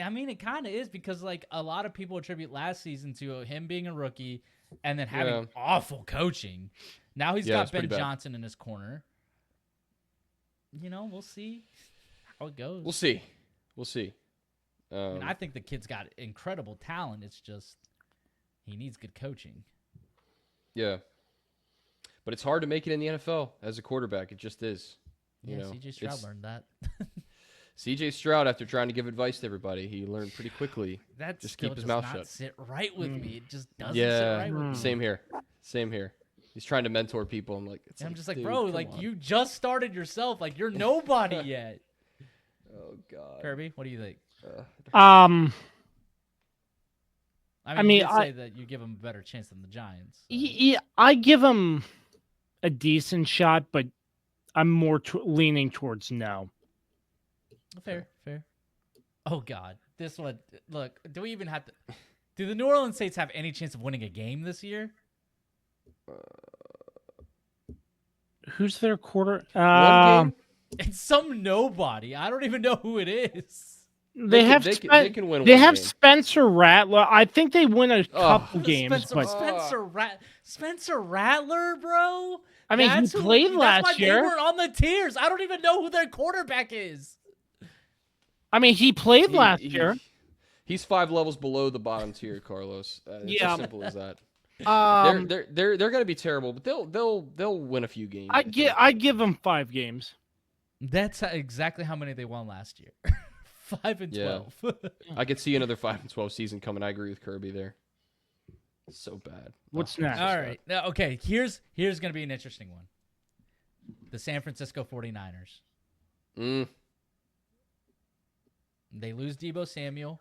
I mean, it kind of is, because a lot of people attribute last season to him being a rookie and then having awful coaching. Now he's got Ben Johnson in his corner. We'll see how it goes. We'll see. I mean, I think the kid's got incredible talent. It's just he needs good coaching. Yeah. But it's hard to make it in the NFL as a quarterback. It just is. C.J. Stroud learned that. C.J. Stroud, after trying to give advice to everybody, he learned pretty quickly. That just still keep his does mouth not shut. sit right with me. It just doesn't sit right with me. Same here. He's trying to mentor people. I'm just like, bro, you just started yourself. You're nobody yet. Oh God. Kirby, what do you think? I mean, you did say that you give them a better chance than the Giants. So. Yeah, I give them a decent shot, but I'm more leaning towards no. Fair. Oh, God. This one, look, do we even have to... Do the New Orleans Saints have any chance of winning a game this year? Who's their quarter? One game? It's some nobody. I don't even know who it is. They can win. They one have game. Spencer Rattler. I think they win a couple games. Spencer Rattler, bro. I mean, he played last year. They were on the tiers. I don't even know who their quarterback is. I mean, he played last year. He's 5 levels below the bottom tier, Carlos. It's as simple as that. They're going to be terrible, but they'll win a few games. I give them 5 games. That's exactly how many they won last year. 5-12. I could see another 5-12 season coming. I agree with Kirby there. So bad. What's next? All right. Now, okay, here's going to be an interesting one. The San Francisco 49ers. They lose Deebo Samuel.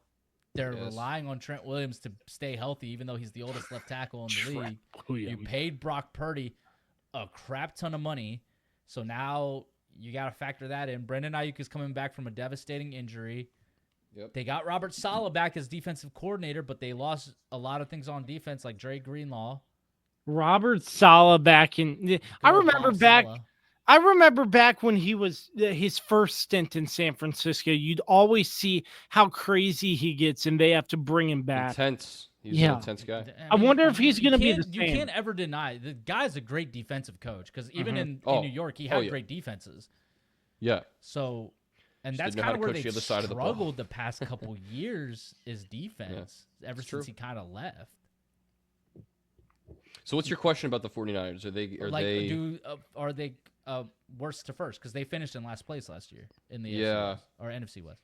They're relying on Trent Williams to stay healthy, even though he's the oldest left tackle in the league. You paid Brock Purdy a crap ton of money, so now you got to factor that in. Brandon Ayuk is coming back from a devastating injury. Yep. They got Robert Saleh back as defensive coordinator, but they lost a lot of things on defense, like Dre Greenlaw. Robert Saleh back in. I remember back when he was his first stint in San Francisco. You'd always see how crazy he gets, and they have to bring him back. Intense. He's an intense guy. I wonder if he's going to be the same. You can't ever deny the guy's a great defensive coach because even in New York, he had great defenses. Yeah. So, and that's kind of where they struggled the past couple years is defense ever since he kind of left. So what's your question about the 49ers? Are they worst to first? Because they finished in last place last year in the AFC West, or NFC West.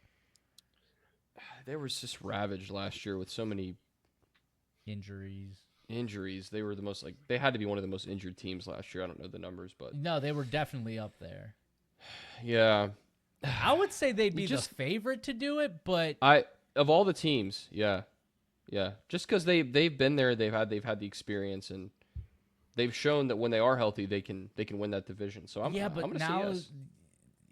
They were just ravaged last year with so many injuries. They were they had to be one of the most injured teams last year. I don't know the numbers, but no, they were definitely up there. Yeah. I would say they'd be the favorite to do it, but of all the teams, yeah. Just because they've been there, they've had the experience, and they've shown that when they are healthy, they can win that division. So I'm gonna now say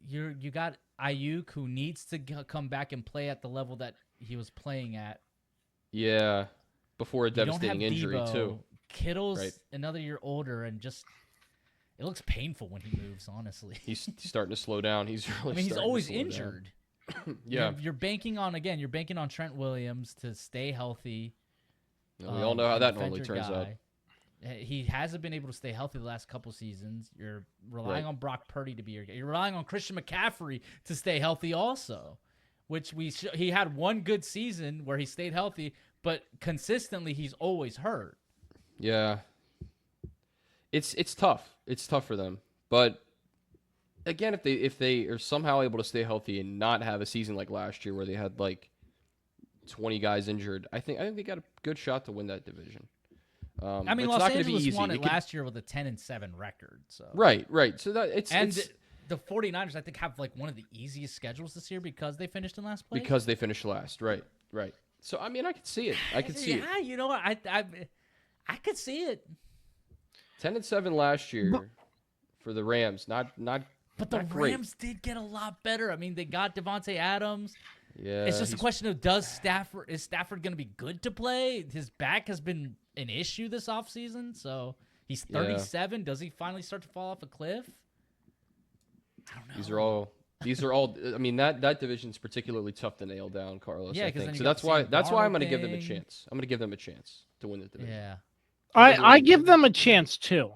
yes. you got Ayuk who needs to come back and play at the level that he was playing at. Yeah, before a devastating injury Debo. too. Kittle's another year older, and just it looks painful when he moves. Honestly, he's starting to slow down. He's always injured. Yeah, you're banking on Trent Williams to stay healthy. Yeah, we all know how that normally turns out. He hasn't been able to stay healthy the last couple seasons. You're relying on Brock Purdy to be your guy. You're relying on Christian McCaffrey to stay healthy also, which he had one good season where he stayed healthy, but consistently he's always hurt. Yeah, it's tough. It's tough for them, but. Again, if they are somehow able to stay healthy and not have a season like last year where they had 20 guys injured, I think they got a good shot to win that division. Los Angeles won it last year with a 10-7 record. So right. So that the 49ers I think have one of the easiest schedules this year because they finished in last place. Because they finished last, right. So I could see it. I could see it. Yeah, you know what? I could see it. 10-7 last year for the Rams, not. But the Rams did get a lot better. I mean, they got Devontae Adams. Yeah. It's just a question of is Stafford going to be good to play? His back has been an issue this offseason, so he's 37. Does he finally start to fall off a cliff? I don't know. These are all I mean, that division's particularly tough to nail down, Carlos. Yeah, I think. So that's why I'm going to give them a chance. I'm going to give them a chance to win the division. Yeah. I give them a chance too.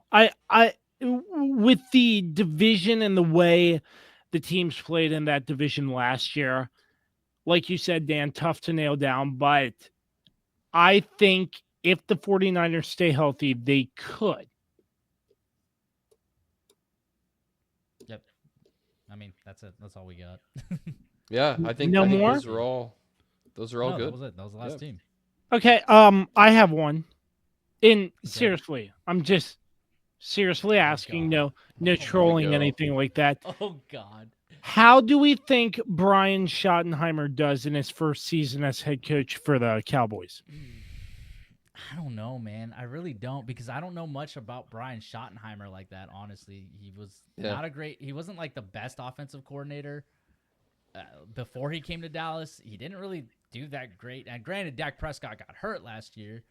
With the division and the way the teams played in that division last year, like you said, Dan, tough to nail down. But I think if the 49ers stay healthy, they could. Yep. I mean, that's it. That's all we got. Yeah, I think more. Those are all good. That was it. That was the last team. Okay. I have one. Seriously, I'm just seriously asking. No trolling, anything like that. Oh God. How do we think Brian Schottenheimer does in his first season as head coach for the Cowboys? I don't know, man. I really don't, because I don't know much about Brian Schottenheimer like that, honestly. He was he wasn't like the best offensive coordinator before he came to Dallas. He didn't really do that great. And granted, Dak Prescott got hurt last year,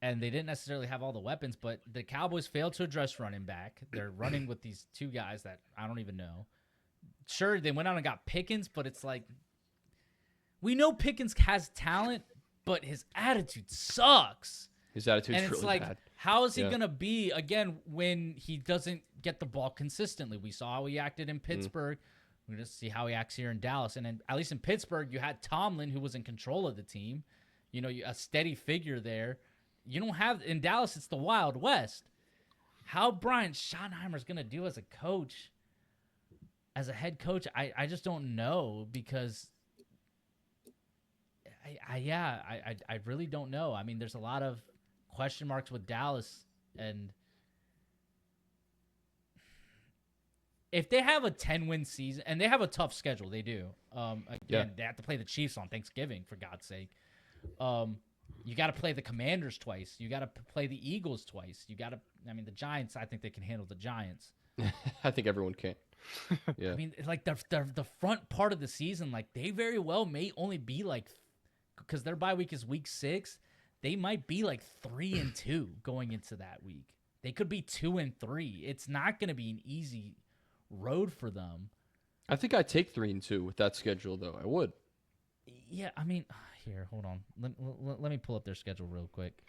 and they didn't necessarily have all the weapons, but the Cowboys failed to address running back. They're running with these two guys that I don't even know. Sure, they went out and got Pickens, but it's like, we know Pickens has talent, but his attitude sucks. His attitude's and it's really like, bad. how is he going to be, again, when he doesn't get the ball consistently? We saw how he acted in Pittsburgh. We're going to see how he acts here in Dallas. And then, at least in Pittsburgh, you had Tomlin, who was in control of the team. You know, a steady figure there. You don't have, in Dallas, it's the Wild West. How Brian Schottenheimer's going to do as a coach, as a head coach, I just don't know, because I really don't know. I mean, there's a lot of question marks with Dallas, and if they have a 10-win season, and they have a tough schedule, they do. They have to play the Chiefs on Thanksgiving, for God's sake. You got to play the Commanders twice. You got to play the Eagles twice. The Giants, I think they can handle the Giants. I think everyone can. Yeah. I mean, like the front part of the season, like they very well may only be like, because their bye week is week 6, they might be like 3-2 going into that week. They could be 2-3. It's not going to be an easy road for them. I think I'd take 3-2 with that schedule, though. I would. Yeah, I mean, here, hold on. Let me pull up their schedule real quick,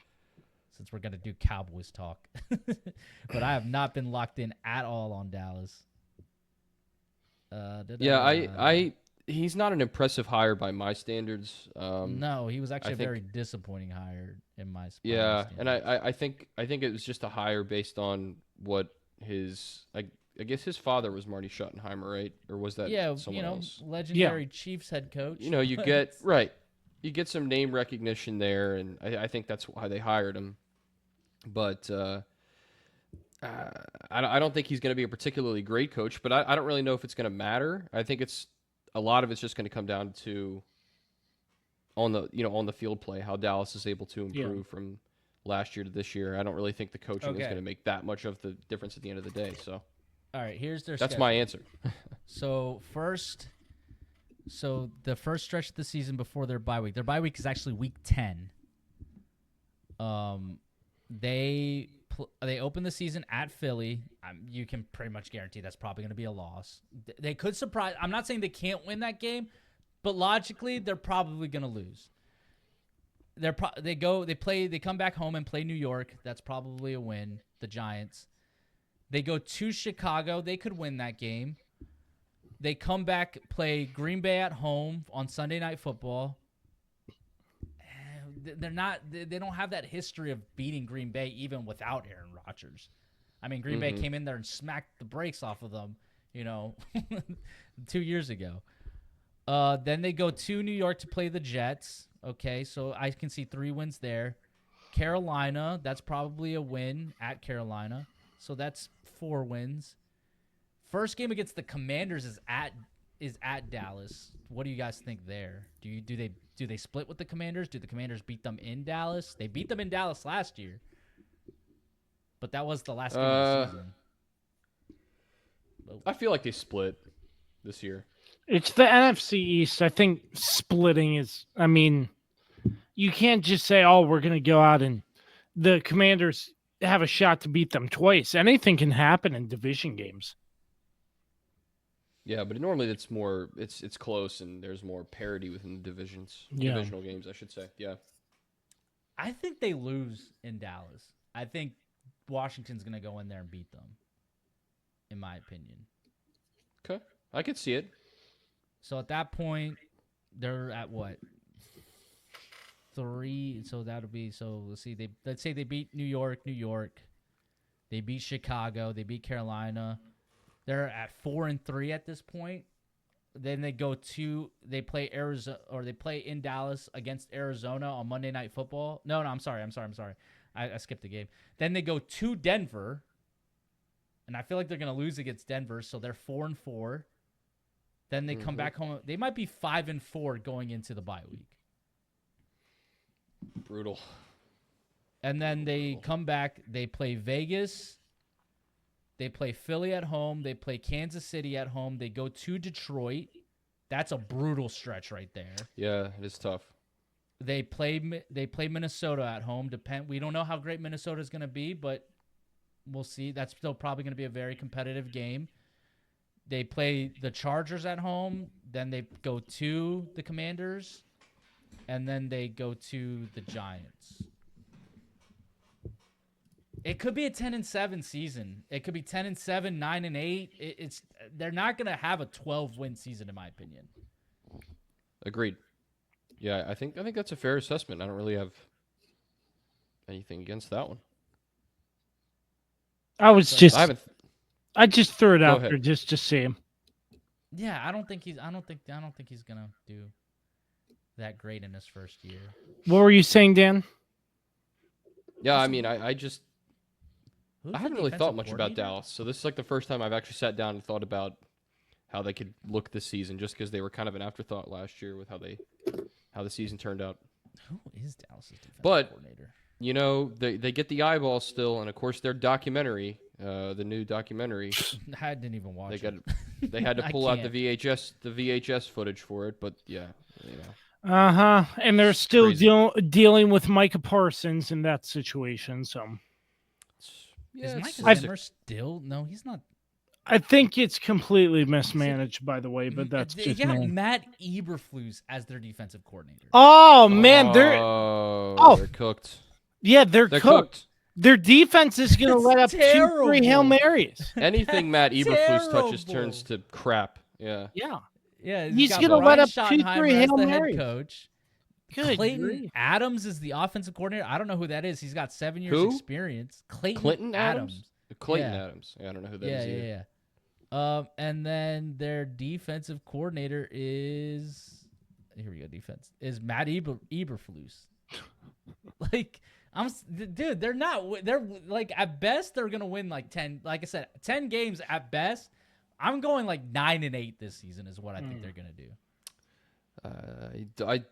since we're going to do Cowboys talk. But I have not been locked in at all on Dallas. He's not an impressive hire by my standards. No, he was actually a very disappointing hire in my standards. Yeah, and I think it was just a hire based on what his I guess his father was Marty Schottenheimer, right? Or was that someone else? Legendary Chiefs head coach. You get some name recognition there, and I think that's why they hired him. But I don't think he's going to be a particularly great coach, but I don't really know if it's going to matter. I think a lot of it's just going to come down to on the field play, how Dallas is able to improve from last year to this year. I don't really think the coaching is going to make that much of the difference at the end of the day. So, all right, here's their. That's schedule. my answer. So the first stretch of the season before their bye week. Their bye week is actually week 10. They open the season at Philly. You can pretty much guarantee that's probably going to be a loss. They could surprise. I'm not saying they can't win that game, but logically they're probably going to lose. They come back home and play New York. That's probably a win. The Giants. They go to Chicago. They could win that game. They come back, play Green Bay at home on Sunday Night Football. They don't have that history of beating Green Bay even without Aaron Rodgers. I mean, Green Bay came in there and smacked the brakes off of them, 2 years ago. Then they go to New York to play the Jets. Okay, so I can see 3 wins there. Carolina, that's probably a win at Carolina. So that's 4 wins. First game against the Commanders is at Dallas. What do you guys think there? Do they split with the Commanders? Do the Commanders beat them in Dallas? They beat them in Dallas last year, but that was the last game of the season. I feel like they split this year. It's the NFC East. I think splitting is. I mean, you can't just say, "Oh, we're going to go out and the Commanders have a shot to beat them twice." Anything can happen in division games. Yeah, but normally it's more it's close and there's more parity within the divisions. Yeah. Divisional games, I should say. Yeah. I think they lose in Dallas. I think Washington's going to go in there and beat them, in my opinion. Okay. I could see it. So at that point, they're at what? 3. So that'll be, let's see. Let's say they beat New York. They beat Chicago. They beat Carolina. They're at 4-3 at this point. Then they play Arizona, or they play in Dallas against Arizona on Monday Night Football. No, I'm sorry. I skipped the game. Then they go to Denver, and I feel like they're going to lose against Denver, so they're 4-4. Then they come back home. They might be 5-4 going into the bye week. Brutal. And then they come back. They play Vegas. They play Philly at home. They play Kansas City at home. They go to Detroit. That's a brutal stretch right there. Yeah, it is tough. They play Minnesota at home. We don't know how great Minnesota is going to be, but we'll see. That's still probably going to be a very competitive game. They play the Chargers at home. Then they go to the Commanders. And then they go to the Giants. It could be a 10-7 season. It could be 10-7, 9-8. They're not going to have a 12-win season, in my opinion. Agreed. Yeah, I think that's a fair assessment. I don't really have anything against that one. I just threw it out there just to see him. Yeah, I don't think he's gonna do that great in his first year. What were you saying, Dan? Yeah, I mean, I haven't really thought much about Dallas, so this is like the first time I've actually sat down and thought about how they could look this season, just because they were kind of an afterthought last year with how the season turned out. Who is Dallas's defensive coordinator? You know, they get the eyeballs still, and of course their documentary, the new documentary. I didn't even watch it. They had to pull out the VHS footage for it, but yeah, you know. And they're still dealing with Micah Parsons in that situation. So, is Micah Zimmer still? No, he's not. I think it's completely mismanaged, by the way, but that's they just got me. Matt Eberflus as their defensive coordinator. Oh man, they're cooked. Yeah, they're cooked. Their defense is going to let up 2-3 Hail Marys. Anything Matt Eberflus touches turns to crap. Yeah. Yeah. He's going to let up 2-3 Hail Marys. Head coach. Good. Clayton Adams is the offensive coordinator. I don't know who that is. He's got 7 years experience. Clinton Adams? Clayton Adams. Yeah, I don't know who that is either. Yeah. And then their defensive coordinator is here we go. Defense is Matt Eberflus. Dude, they're not. They're like at best they're gonna win like 10. Like I said, 10 games at best. I'm going like 9-8 this season is what I think they're gonna do. I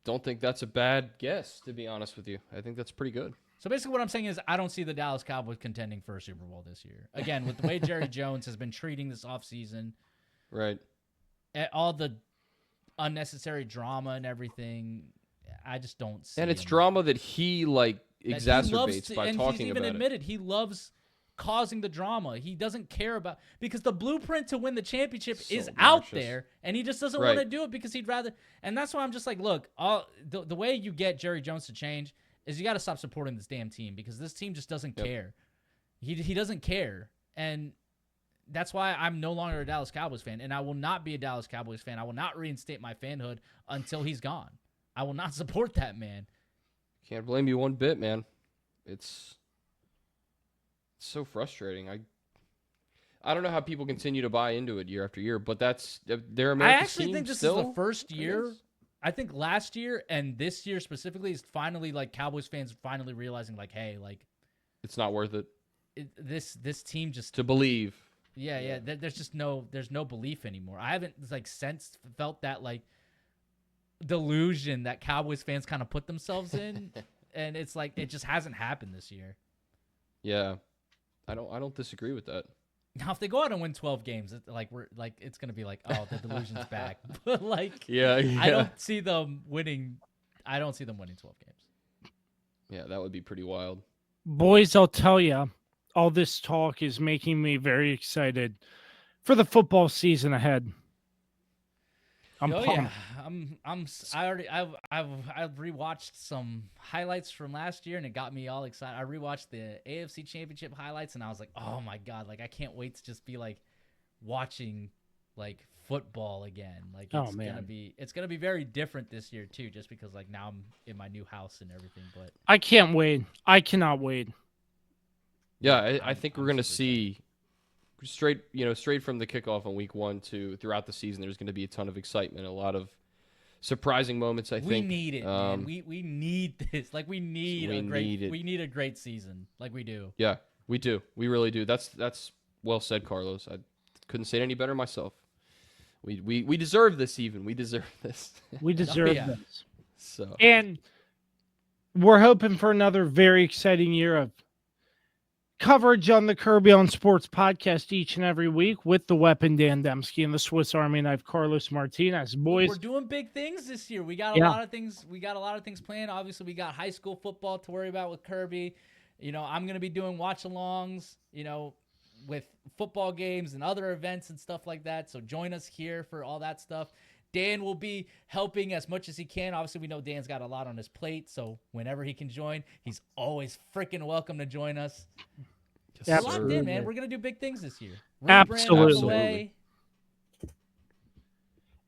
don't think that's a bad guess, to be honest with you. I think that's pretty good. So basically what I'm saying is I don't see the Dallas Cowboys contending for a Super Bowl this year. Again, with the way Jerry Jones has been treating this offseason. Right. All the unnecessary drama and everything, I just don't see And it's him. drama that he, exacerbates by talking about it. And he's even admitted he loves causing the drama. He doesn't care about... Because the blueprint to win the championship is out there, and he just doesn't want to do it because he'd rather... And that's why I'm just like, look, the way you get Jerry Jones to change is you got to stop supporting this damn team because this team just doesn't care. He doesn't care. And that's why I'm no longer a Dallas Cowboys fan, and I will not be a Dallas Cowboys fan. I will not reinstate my fanhood until he's gone. I will not support that man. Can't blame you one bit, man. It's so frustrating. I don't know how people continue to buy into it year after year, but they're America's team. I actually think this is the first year. I think last year and this year specifically is finally like Cowboys fans finally realizing like, hey, like it's not worth it. This team just to believe. Yeah. There's no belief anymore. I haven't felt that like delusion that Cowboys fans kind of put themselves in, and it's like it just hasn't happened this year. Yeah, I don't disagree with that. Now, if they go out and win 12 games, it's gonna be like, oh, the delusion's back. But yeah, I don't see them winning. I don't see them winning 12 games. Yeah, that would be pretty wild. Boys, I'll tell you, all this talk is making me very excited for the football season ahead. I've rewatched some highlights from last year and it got me all excited. I rewatched the AFC Championship highlights and I was like, oh my God, like I can't wait to just be like watching like football again. Like it's gonna be very different this year too, just because like now I'm in my new house and everything. But I can't wait. I cannot wait. Yeah, I think we're gonna see straight from the kickoff on week 1 to throughout the season. There's gonna be a ton of excitement, a lot of surprising moments. I think we need it, man. We need this. Like we need a great season. Like we do. Yeah, we do. We really do. That's well said, Carlos. I couldn't say it any better myself. We deserve this. Even we deserve this. We deserve this. So and we're hoping for another very exciting year of coverage on the Kirby on Sports podcast each and every week with the weapon Dan Dembski and the Swiss Army knife Carlos Martinez. Boys, we're doing big things this year. We got a lot of things. We got a lot of things planned. Obviously, we got high school football to worry about with Kirby. I'm going to be doing watch-alongs, with football games and other events and stuff like that. So join us here for all that stuff. Dan will be helping as much as he can. Obviously, we know Dan's got a lot on his plate, so whenever he can join, he's always freaking welcome to join us. We're locked in, man. We're going to do big things this year. Absolutely.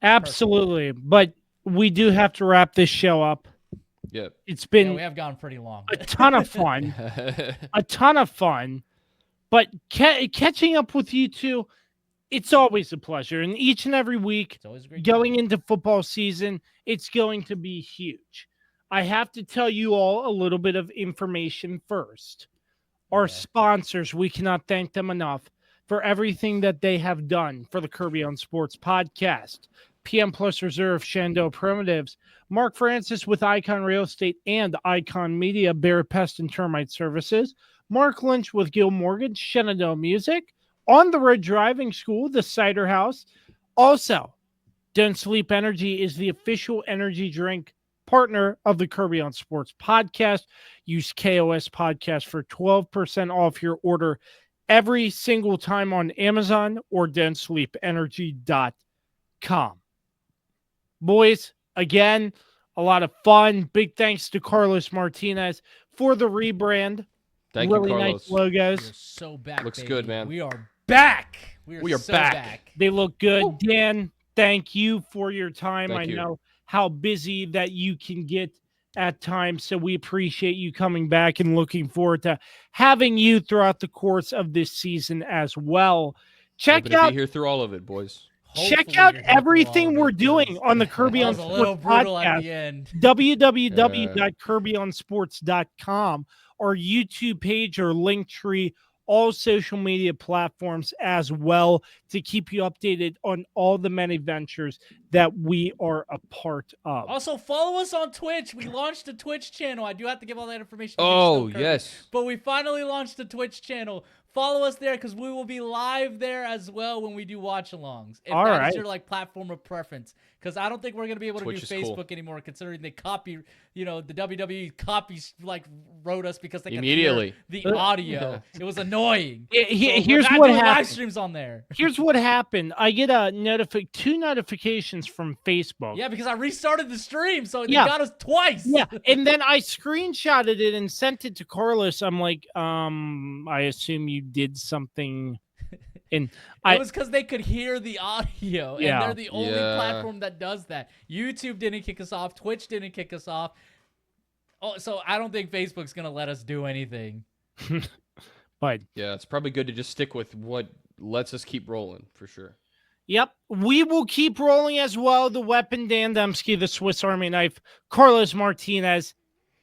Absolutely. But we do have to wrap this show up. Yep. It's been we have gone pretty long. A ton of fun. But catching up with you two, it's always a pleasure. And each and every week, going into football season, it's going to be huge. I have to tell you all a little bit of information first. Our sponsors, we cannot thank them enough for everything that they have done for the Kirby on Sports podcast. PM Plus Reserve, Shenandoah Primitives, Mark Francis with Icon Real Estate and Icon Media, Barrett, Pest, and Termite Services, Mark Lynch with Gil Morgan, Shenandoah Music, On the Road Driving School, the Cider House. Also, Don't Sleep Energy is the official energy drink partner of the Kirby on Sports podcast. Use KOS podcast for 12% off your order every single time on Amazon or don'tsleepenergy.com. Boys, again, a lot of fun. Big thanks to Carlos Martinez for the rebrand. Thank really you, Carlos. Nice logos. We're so back. Looks baby. good, man. We are back. We are so back. They look good. Woo. Dan, thank you for your time. Thank I you. know how busy that you can get at times, so we appreciate you coming back and looking forward to having you throughout the course of this season as well. Check Hoping out to be here through all of it, boys. Check out everything we're doing on the Kirby on Sports podcast. www.kirbyonsports.com, our YouTube page or link tree, all social media platforms as well, to keep you updated on all the many ventures that we are a part of. Also, follow us on Twitch. We launched a Twitch channel. I do have to give all that information. Oh, yes. But we finally launched a Twitch channel. Follow us there because we will be live there as well when we do watch-alongs. If that is your platform of preference. Because I don't think we're going to be able to do Facebook anymore, considering they copy, the WWE copies wrote us because they could hear the audio. It was annoying. Here's what happened. Live streams on there. Here's what happened. I get a two notifications from Facebook. Yeah, because I restarted the stream, so they got us twice. Yeah, and then I screenshotted it and sent it to Carlos. I'm like, I assume you did something. And it was because they could hear the audio, and they're the only platform that does that. YouTube didn't kick us off. Twitch didn't kick us off. Oh, so I don't think Facebook's going to let us do anything. But yeah, it's probably good to just stick with what lets us keep rolling, for sure. Yep, we will keep rolling as well. The weapon, Dan Dembski, the Swiss Army knife, Carlos Martinez.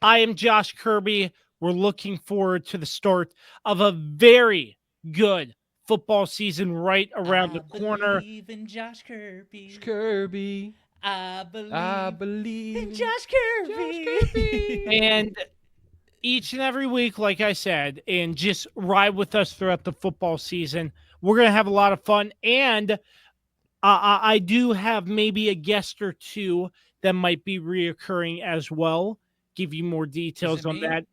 I am Josh Kirby. We're looking forward to the start of a very good football season right around the corner. I believe in Josh Kirby. Kirby. I believe in Josh Kirby. And each and every week, like I said, and just ride with us throughout the football season. We're going to have a lot of fun. And I do have maybe a guest or two that might be reoccurring as well. Give you more details on that.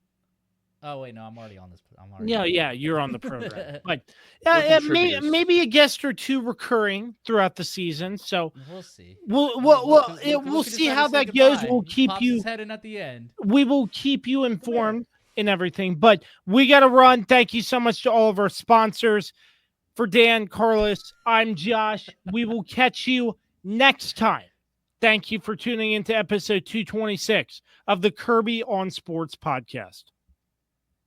Oh, wait, no, I'm already on this. Yeah, you're on the program. But maybe a guest or two recurring throughout the season. So we'll see. We'll see how that goes. We'll keep you heading at the end. We will keep you informed and everything. But we got to run. Thank you so much to all of our sponsors. For Dan, Carlos, I'm Josh. We will catch you next time. Thank you for tuning into episode 226 of the Kirby on Sports podcast.